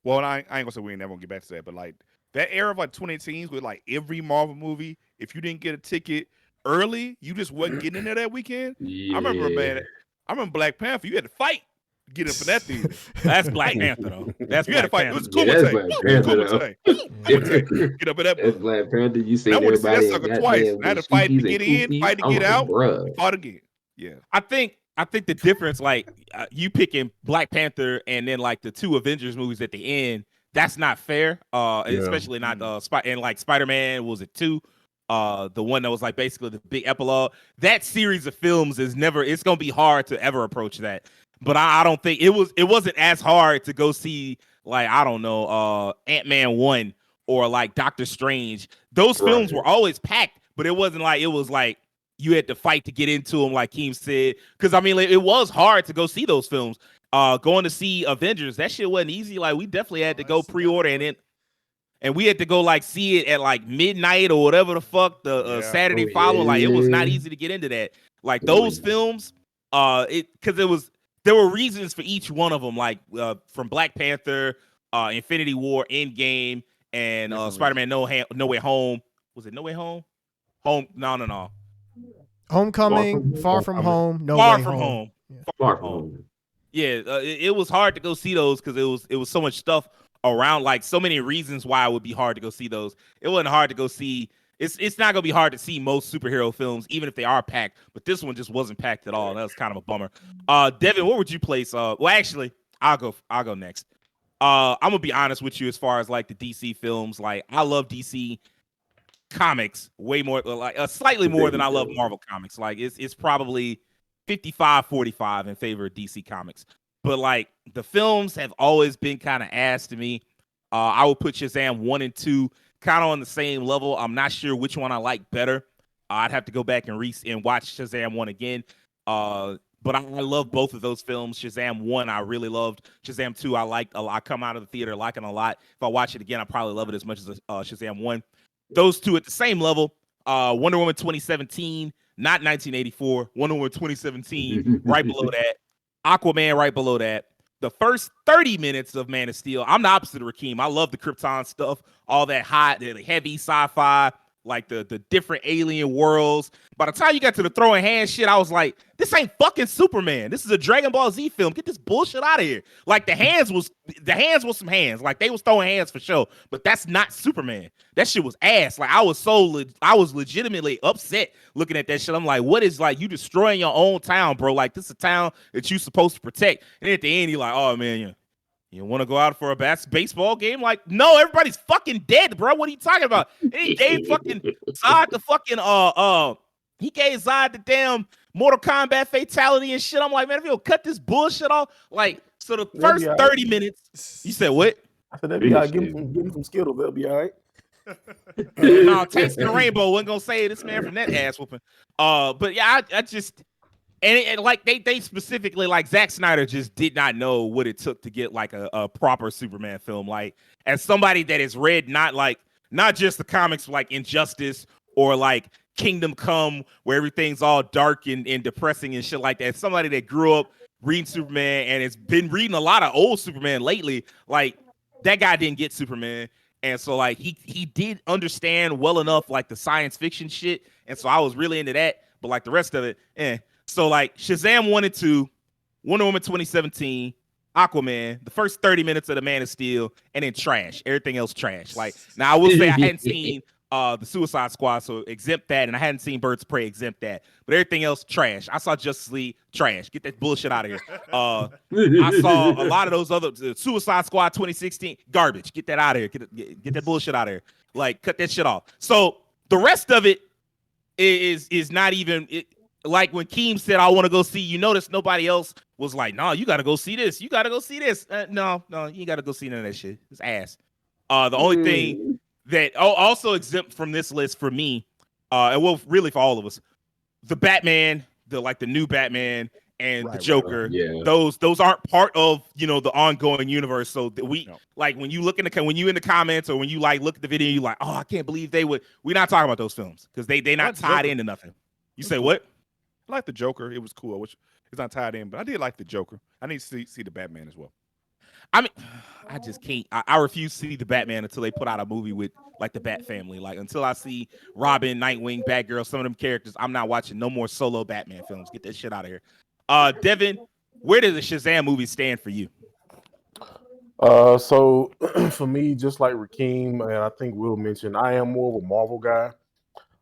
Well, I ain't gonna say we ain't never gonna get back to that, but like that era of like 2010s with like every Marvel movie, if you didn't get a ticket early, you just wasn't getting in there that weekend. Yeah. I remember Black Panther. You had to fight to get in for that theater. That's Black Panther though. That's You had to Black fight. It Panther. was cool. Yeah, that's Black Panther, Get up in that. That's Black Panther. You see I went to see that everybody sucker in twice. goddamn I had to fight to squeakies get and in, koofies. fight to I'm get like, out, bruh. fought again. Yeah. I think the difference, like you picking Black Panther and then like the two Avengers movies at the end, that's not fair. Especially not and like Spider-Man, was it 2? The one that was like basically the big epilogue. That series of films it's gonna be hard to ever approach that. But I don't think it wasn't as hard to go see like, I don't know, Ant-Man 1 or like Doctor Strange. Those films were always packed, but it wasn't like you had to fight to get into them, like Keem said. Because I mean, like, it was hard to go see those films. Going to see Avengers, that shit wasn't easy. Like, we definitely had to go pre-order and we had to go like see it at like midnight or whatever the fuck the Saturday following. Like, it was not easy to get into that. Like those films, because there were reasons for each one of them. Like from Black Panther, Infinity War, Endgame, and Spider-Man No Way Home. Was it No Way Home? No. Homecoming, Far From Home, Far From Home. Far From Home. Yeah, it was hard to go see those because it was so much stuff around, like so many reasons why it would be hard to go see those. It wasn't hard to go see. It's not gonna be hard to see most superhero films, even if they are packed. But this one just wasn't packed at all. That was kind of a bummer. Devin, what would you place? Well, actually, I'll go next. I'm gonna be honest with you as far as like the DC films. Like, I love DC comics way more, like slightly more than I love Marvel comics. Like, it's probably 55-45 in favor of DC comics. But like, the films have always been kind of ass to me. I would put Shazam 1 and 2 kind of on the same level. I'm not sure which one I like better. I'd have to go back and watch Shazam 1 again. But I love both of those films. Shazam 1, I really loved. Shazam 2, I liked. I come out of the theater liking a lot. If I watch it again, I probably love it as much as Shazam 1. Those two at the same level. Wonder Woman 2017, not 1984. Wonder Woman 2017, right below that. Aquaman, right below that. The first 30 minutes of Man of Steel, I'm the opposite of Rakeem. I love the Krypton stuff, all that hot, the heavy sci-fi, like the different alien worlds. By the time you got to the throwing hands shit, I was like, this ain't fucking Superman. This is a Dragon Ball Z film. Get this bullshit out of here. Like, the hands was some hands. Like, they was throwing hands for sure, but that's not Superman. That shit was ass. Like, I was legitimately upset looking at that shit. I'm like, what is, like, you destroying your own town, bro? Like, this is a town that you supposed to protect. And then at the end, you're like, oh man, you want to go out for a baseball game? Like, no, everybody's fucking dead, bro. What are you talking about? And he gave fucking Zod the fucking he gave Zod the damn Mortal Kombat fatality and shit. I'm like, man, if you'll cut this bullshit off, like, so the first 30 minutes, you said what? I said, that'd be all right. Give him some Skittles. That'll be all right. No, tasting the rainbow wasn't gonna say this man from that ass whooping. But yeah, I just. And like they specifically, like, Zack Snyder just did not know what it took to get like a proper Superman film. Like, as somebody that has read not just the comics like Injustice or like Kingdom Come, where everything's all dark and depressing and shit like that. Somebody that grew up reading Superman and has been reading a lot of old Superman lately, like, that guy didn't get Superman. And so like he did understand well enough like the science fiction shit. And so I was really into that. But like the rest of it, So like Shazam 1 and 2, Wonder Woman 2017, Aquaman, the first 30 minutes of the Man of Steel, and then trash. Everything else trash. Like, now I will say I hadn't seen the Suicide Squad, so exempt that, and I hadn't seen Birds of Prey, exempt that. But everything else trash. I saw Justice League, trash. Get that bullshit out of here. I saw a lot of those other Suicide Squad 2016, garbage. Get that out of here. Get that bullshit out of here. Like, cut that shit off. So the rest of it is not even like when Keem said, I want to go see, you notice nobody else was like, no, you got to go see this. You got to go see this. No, you got to go see none of that shit. It's ass. The only thing that also exempt from this list for me, and well, really for all of us, the Batman, the new Batman and the Joker, those aren't part of the ongoing universe. So like when you look when you in the comments or when you like look at the video, you like, oh, I can't believe they would. We're not talking about those films because they not tied into nothing. You say what? I like the Joker. It was cool, which is not tied in, but I did like the Joker. I need to see the Batman as well. I mean, I just can't. I refuse to see the Batman until they put out a movie with like the Bat family. Like until I see Robin, Nightwing, Batgirl, some of them characters, I'm not watching no more solo Batman films. Get that shit out of here. Devin, where does the Shazam movie stand for you? So for me, just like Rakeem, and I think Will mentioned, I am more of a Marvel guy.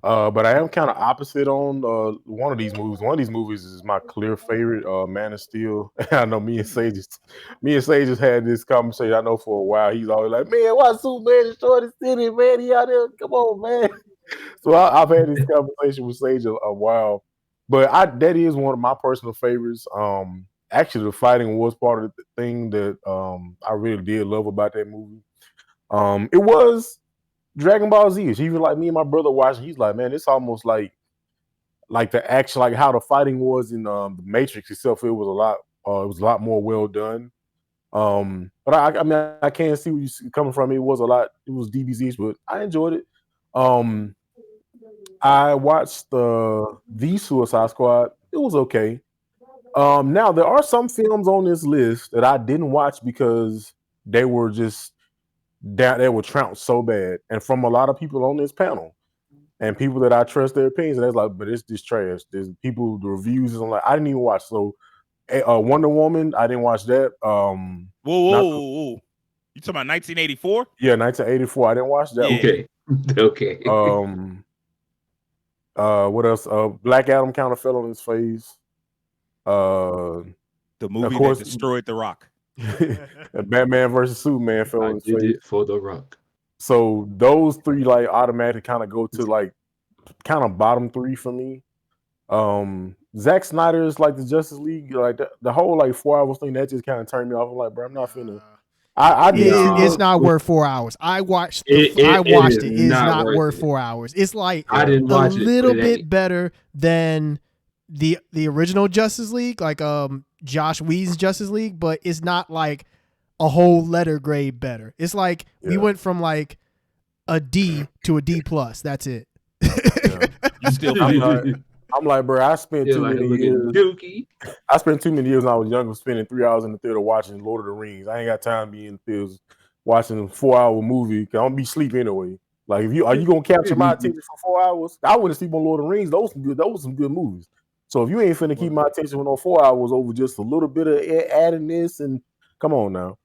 But I am kind of opposite on one of these movies. One of these movies is my clear favorite, Man of Steel. I know me and Sage had this conversation. I know for a while he's always like, man, why Superman destroy the city, man? He out there, come on, man. So I've had this conversation with Sage a while, but that is one of my personal favorites. Actually, the fighting was part of the thing that I really did love about that movie. It was Dragon Ball Z. Even like me and my brother watching, he's like, man, it's almost like the action, like how the fighting was in the Matrix itself. It was a lot more well done. But I mean, I can't see where you're coming from. It was DBZ's, but I enjoyed it. I watched the Suicide Squad. It was okay. Now there are some films on this list that I didn't watch because they were just they were trounced so bad, and from a lot of people on this panel, and people that I trust their opinions, and it's like, but it's this trash. There's people, the reviews is like, I didn't even watch. So, Wonder Woman, I didn't watch that. Whoa! You talking about 1984? Yeah, 1984. I didn't watch that. Yeah. Okay. What else? Black Adam kind of fell on his face. The movie that destroyed The Rock. Batman versus Superman fell on his face. Did it for The Rock. So those three like automatically kind of go to like kind of bottom three for me. Zack Snyder's like the Justice League, like the whole like 4 hours thing that just kind of turned me off. I'm like, bro, I'm not finna. It's not worth 4 hours. I watched it. It's not worth 4 hours. It's like I didn't watch a little bit better than the original Justice League, like Josh Whedon's Justice League, but it's not like a whole letter grade better. It's like we went from like a D to a D plus. That's it. You still I'm like, bro, I spent too many years. I spent too many years when I was younger spending 3 hours in the theater watching Lord of the Rings. I ain't got time to be in the theaters watching a 4-hour movie. Cause I'm gonna be asleep anyway. Like, are you gonna capture my attention for 4 hours? I wouldn't sleep on Lord of the Rings. Those were some good movies. So if you ain't finna keep my attention for no 4 hours over just a little bit of adding this, and come on now.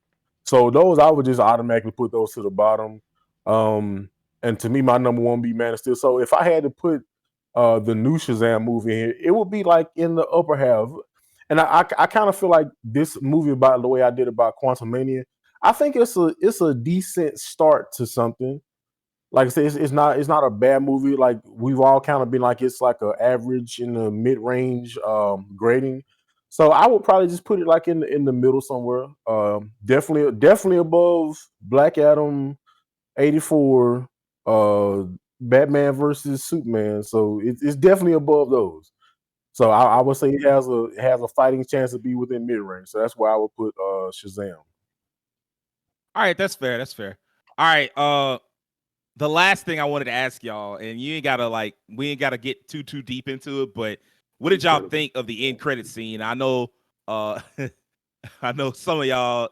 So those I would just automatically put those to the bottom. And to me, my number one would be Man of Steel. So if I had to put the new Shazam movie in here, it would be like in the upper half. And I kind of feel like this movie, about the way I did about Quantumania, I think it's a decent start to something. Like I said, it's not a bad movie. Like we've all kind of been like, it's like an average in the mid-range grading. So I would probably just put it like in the middle somewhere. Definitely above Black Adam 84, Batman versus Superman. So it's definitely above those. So I would say it has a fighting chance to be within mid-range. So that's why I would put Shazam. All right, that's fair. All right, the last thing I wanted to ask y'all, and we ain't gotta get too deep into it, but what did y'all think of the end credit scene? I know I know some of y'all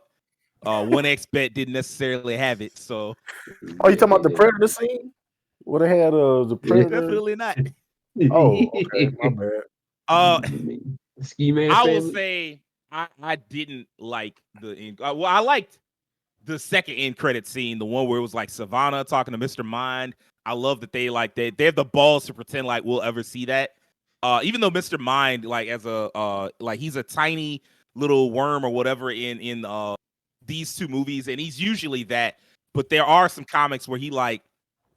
1xBet didn't necessarily have it. So you talking about the Predator scene? What they had the Predator? Definitely not. Oh, okay, my bad. Ski Man I family? will say I didn't like the end. Well, I liked the second end credit scene, the one where it was like Savannah talking to Mr. Mind. I love that they have the balls to pretend like we'll ever see that. Even though Mr. Mind, like as a like he's a tiny little worm or whatever in these two movies, and he's usually that. But there are some comics where he like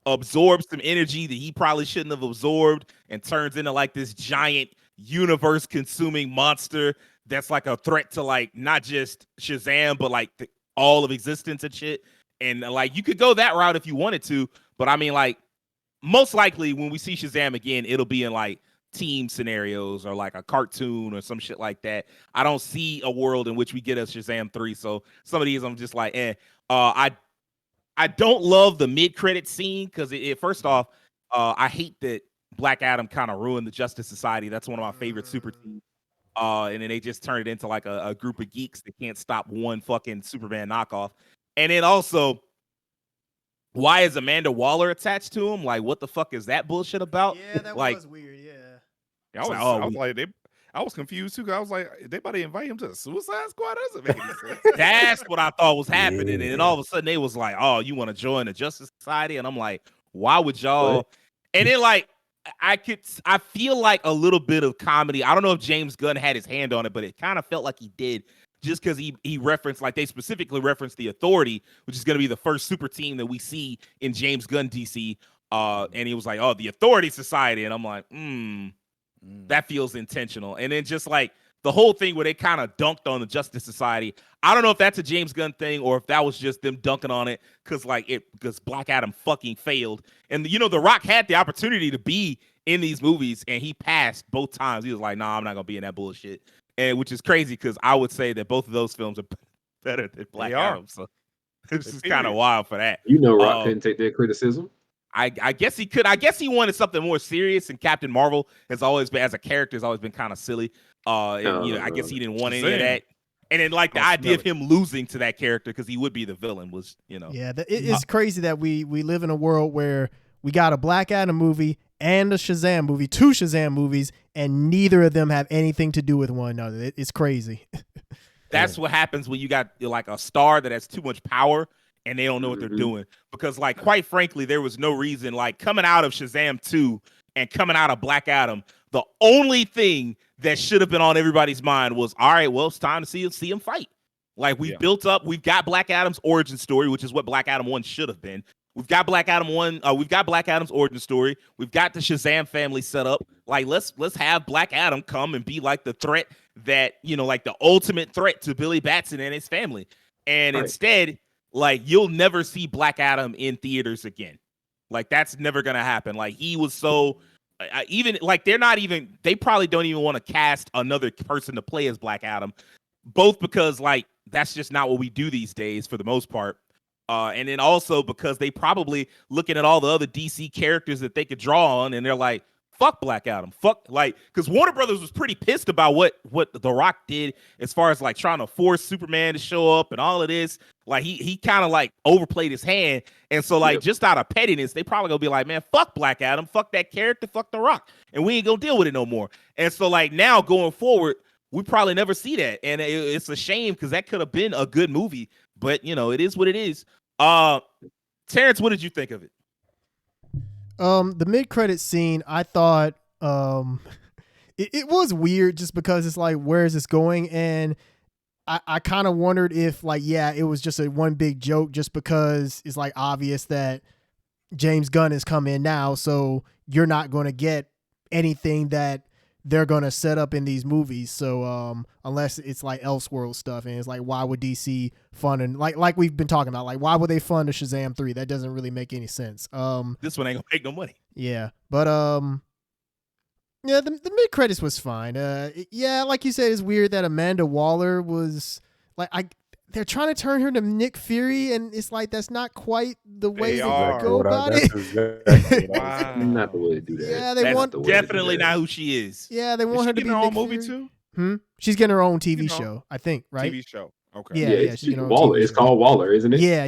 absorbs some energy that he probably shouldn't have absorbed and turns into like this giant universe consuming monster that's like a threat to like not just Shazam but like all of existence and shit. And like you could go that route if you wanted to, but I mean like most likely when we see Shazam again, it'll be in like team scenarios or like a cartoon or some shit like that. I don't see a world in which we get a Shazam 3. So some of these I'm just like, I don't love the mid-credit scene because first off, I hate that Black Adam kind of ruined the Justice Society. That's one of my favorite super teams. And then they just turned it into like a group of geeks that can't stop one fucking Superman knockoff. And then also, why is Amanda Waller attached to him? Like, what the fuck is that bullshit about? Yeah, that like, was weird. Yeah. I was confused too. 'Cause I was like, they about to invite him to the Suicide Squad? That doesn't make any sense. That's what I thought was happening. And then all of a sudden they was like, oh, you want to join the Justice Society? And I'm like, why would y'all? What? And then like, I feel like a little bit of comedy. I don't know if James Gunn had his hand on it, but it kind of felt like he did. Just because he referenced, like they specifically referenced the Authority, which is going to be the first super team that we see in James Gunn DC. And he was like, oh, the Authority Society. And I'm like, that feels intentional. And then just like the whole thing where they kind of dunked on the Justice Society. I don't know if that's a James Gunn thing or if that was just them dunking on it because Black Adam fucking failed. And you know, The Rock had the opportunity to be in these movies and he passed both times. He was like, nah, I'm not gonna be in that bullshit. And which is crazy because I would say that both of those films are better than Black Adam. So it's just kind of wild for that. You know, Rock couldn't take that criticism. I guess he could. I guess he wanted something more serious, and Captain Marvel has always been, as a character, has always been kind of silly. I guess he didn't want any of that. And then, like the idea of him losing to that character because he would be the villain was, you know. Yeah, it's crazy that we live in a world where we got a Black Adam movie and a Shazam movie, 2 Shazam movies, and neither of them have anything to do with one another. It's crazy. That's what happens when you got like a star that has too much power and they don't know what they're doing. Because, like, quite frankly, there was no reason, like, coming out of Shazam 2 and coming out of Black Adam, the only thing that should have been on everybody's mind was, all right, well, it's time to see him fight. Like, we've got Black Adam's origin story, which is what Black Adam 1 should have been. We've got Black Adam 1, we've got Black Adam's origin story. We've got the Shazam family set up. Like, let's have Black Adam come and be like the threat that, you know, like the ultimate threat to Billy Batson and his family. And instead, like, you'll never see Black Adam in theaters again. Like, that's never gonna happen. Like, he was so even like they probably don't even want to cast another person to play as Black Adam, both because like that's just not what we do these days for the most part. And then also because they probably looking at all the other DC characters that they could draw on, and they're like, fuck Black Adam. Fuck, like, because Warner Brothers was pretty pissed about what The Rock did as far as like trying to force Superman to show up and all of this. Like he kind of like overplayed his hand. And so like just out of pettiness, they probably gonna be like, man, fuck Black Adam, fuck that character, fuck The Rock. And we ain't gonna deal with it no more. And so like now going forward, we probably never see that. And it's a shame because that could have been a good movie. But you know, it is what it is. Terrence, what did you think of it? The mid-credit scene, I thought it was weird just because it's like, where is this going? And I kind of wondered if like, yeah, it was just a one big joke just because it's like obvious that James Gunn has come in now, so you're not going to get anything that they're going to set up in these movies. So unless it's like Elseworld stuff, and it's like, why would DC fund, and like we've been talking about, like why would they fund a Shazam 3? That doesn't really make any sense. This one ain't gonna make no money. Yeah, but yeah, the mid credits was fine. Yeah, like you said, it's weird that Amanda Waller was like, they're trying to turn her to Nick Fury, and it's like that's not quite the way they go about it. Wow. Not the way to do that. Yeah, that's definitely not who she is. Yeah, they want her to be her own Nick movie Fury. too. She's getting her own TV show, I think, right? TV show. Okay. Yeah, she's getting her own Waller. TV It's show. called Waller, isn't it? Yeah.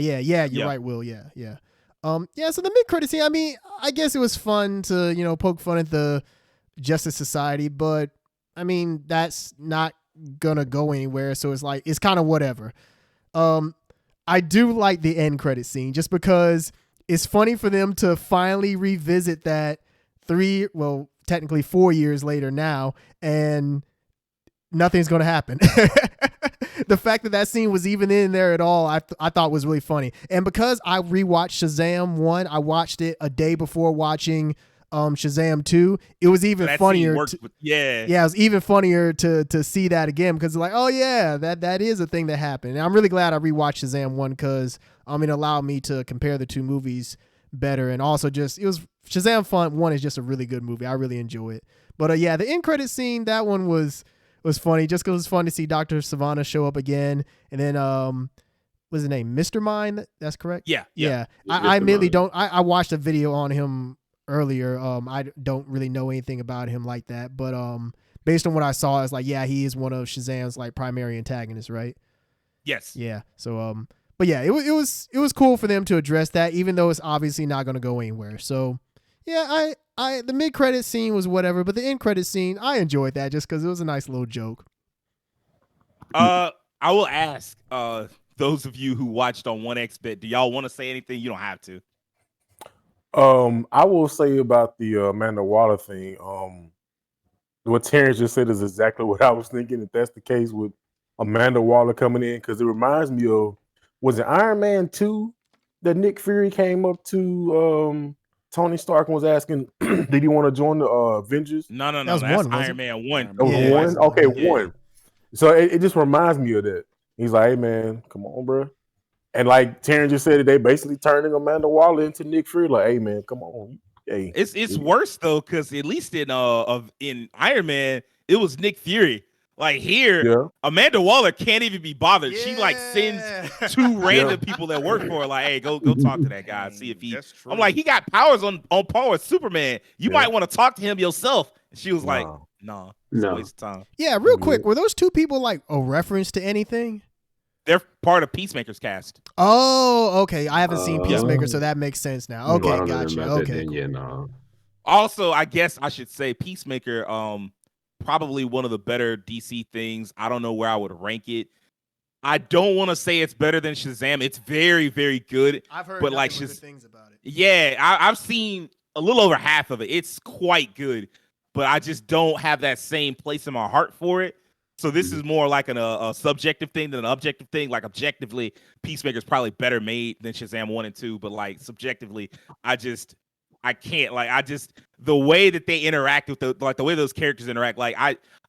You're right, Will. Yeah. Yeah. So the mid credit scene, I mean, I guess it was fun to, you know, poke fun at the Justice Society, but I mean, that's not gonna go anywhere. So it's like, it's kind of whatever. I do like the end credit scene just because it's funny for them to finally revisit that technically 4 years later now, and nothing's going to happen. the fact that scene was even in there at all, I thought was really funny. And because I rewatched Shazam 1, I watched it a day before watching Shazam 2. It was even funnier. Yeah, it was even funnier to see that again because like, oh yeah, that is a thing that happened. And I'm really glad I rewatched Shazam 1 because it allowed me to compare the two movies better. And also just, it was Shazam 1 is just a really good movie. I really enjoy it. But yeah, the end credit scene, that one was funny just because it's fun to see Dr. Savannah show up again. And then what's his name? Mr. Mind? That's correct? Yeah. I admittedly don't. I watched a video on him earlier. I don't really know anything about him like that. But based on what I saw, it's like, yeah, he is one of Shazam's like primary antagonists, right? Yes. Yeah. So but yeah, it was cool for them to address that, even though it's obviously not going to go anywhere. So yeah, the mid credit scene was whatever, but the end credit scene, I enjoyed that just because it was a nice little joke. I will ask those of you who watched on 1xBet, do y'all want to say anything? You don't have to. I will say about the Amanda Waller thing. What Terrence just said is exactly what I was thinking. If that's the case with Amanda Waller coming in, because it reminds me of, was it Iron Man 2 that Nick Fury came up to Tony Stark and was asking, did he want to join the Avengers? No, That's that's one, Iron Man 1. That was Yeah. one? Okay, Yeah. one. So it just reminds me of that. He's like, hey, man, come on, bro. And like Terrence just said, they basically turning Amanda Waller into Nick Fury. Like, hey, man, come on. Hey, It's worse, though, because at least in Iron Man, it was Nick Fury. Like here, Amanda Waller can't even be bothered. She like sends two random people that work for her, like, hey, go talk to that guy, see if he. That's true. I'm like, he got powers on par with Superman. You might want to talk to him yourself. And she was like, no, it's a waste of time. Yeah, real quick, were those two people like a reference to anything? They're part of Peacemaker's cast. Oh, okay. I haven't seen Peacemaker, so that makes sense now. Okay, gotcha. Okay, cool. Yeah, no. Also, I guess I should say Peacemaker, probably one of the better DC things. I don't know where I would rank it. I don't want to say it's better than Shazam. It's very, very good. I've heard but like good things about it. Yeah, I've seen a little over half of it. It's quite good, but I just don't have that same place in my heart for it. So this is more like a subjective thing than an objective thing. Like objectively, Peacemaker's probably better made than Shazam 1 and 2, but like subjectively, I can't, the way that they interact with the way those characters interact, like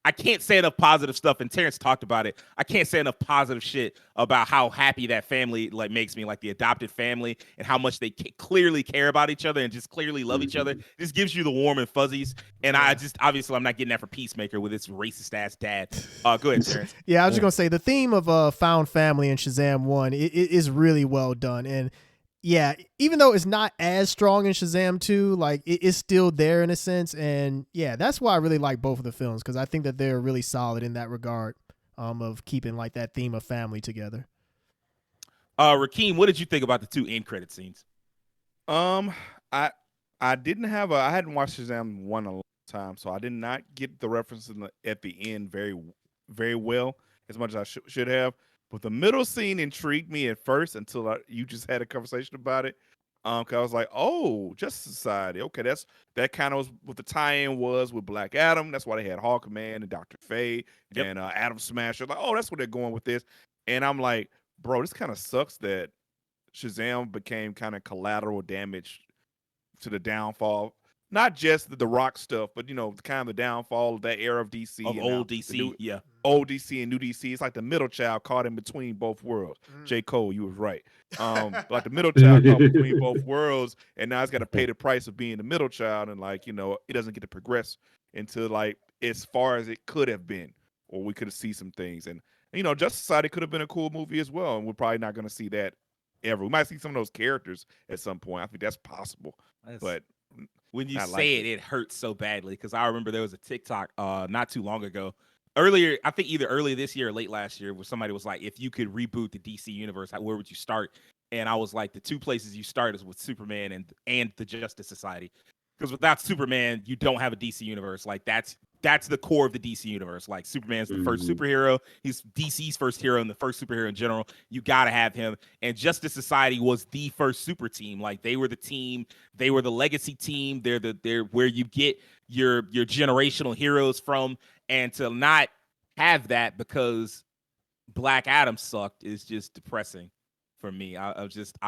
I can't say enough positive stuff, and Terrence talked about it. I can't say enough positive shit about how happy that family like makes me, like the adopted family, and how much they clearly care about each other and just clearly love each other. This gives you the warm and fuzzies, and I just, obviously I'm not getting that for Peacemaker with its racist ass dad. Go ahead, Terrence. Yeah, I was just gonna say the theme of found family in Shazam 1 it is really well done, and yeah, even though it's not as strong in Shazam 2, like it's still there in a sense. And yeah, that's why I really like both of the films, because I think that they're really solid in that regard of keeping like that theme of family together. Rakeem, what did you think about the two end credit scenes? I hadn't watched Shazam 1 a long time, so I did not get the references at the end very, very well, as much as I should have. But the middle scene intrigued me at first until you just had a conversation about it. Cause I was like, oh, Justice Society. Okay, that kind of was what the tie-in was with Black Adam. That's why they had Hawkman and Dr. Fate and Atom Smasher. Like, oh, that's where they're going with this. And I'm like, bro, this kind of sucks that Shazam became kind of collateral damage to the downfall. Not just the Rock stuff, but kind of the downfall of that era of DC, of old DC, old DC and new DC. It's like the middle child caught in between both worlds. J. Cole, you was right. Like the middle child caught between both worlds, and now it's got to pay the price of being the middle child, and it doesn't get to progress into like as far as it could have been, or we could have seen some things. And Justice Society could have been a cool movie as well, and we're probably not going to see that ever. We might see some of those characters at some point. I think that's possible, but. When you say it hurts so badly, because I remember there was a TikTok not too long ago. Earlier, I think either early this year or late last year, where somebody was like, if you could reboot the DC universe, where would you start? And I was like, the two places you start is with Superman and the Justice Society. Because without Superman, you don't have a DC universe. Like that's the core of the DC universe. Like Superman's the first superhero. He's DC's first hero and the first superhero in general. You got to have him. And Justice Society was the first super team. Like they were the team. They were the legacy team. They're where you get your generational heroes from. And to not have that because Black Adam sucked is just depressing for me. I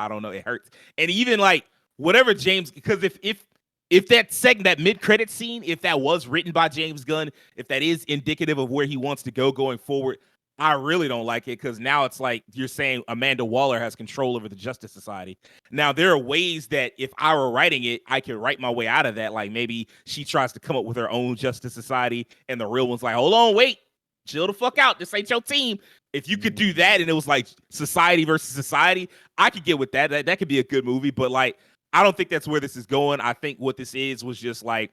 don't know. It hurts. And even like whatever James, because if that segment, that mid-credit scene, if that was written by James Gunn, if that is indicative of where he wants to go going forward, I really don't like it, because now it's like you're saying Amanda Waller has control over the Justice Society. Now, there are ways that if I were writing it, I could write my way out of that. Like maybe she tries to come up with her own Justice Society, and the real one's like, hold on, wait, chill the fuck out. This ain't your team. If you could do that and it was like society versus society, I could get with that. That could be a good movie, but like, I don't think that's where this is going. I think what this is was just like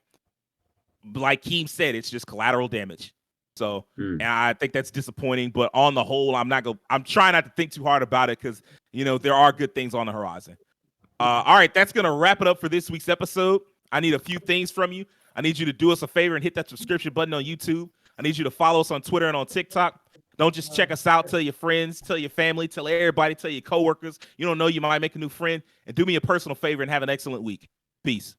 Keem said, it's just collateral damage. So, and I think that's disappointing. But on the whole, I'm trying not to think too hard about it, because there are good things on the horizon. All right, that's gonna wrap it up for this week's episode. I need a few things from you. I need you to do us a favor and hit that subscription button on YouTube. I need you to follow us on Twitter and on TikTok. Don't just check us out. Tell your friends, tell your family, tell everybody, tell your coworkers. You don't know, you might make a new friend. And do me a personal favor and have an excellent week. Peace.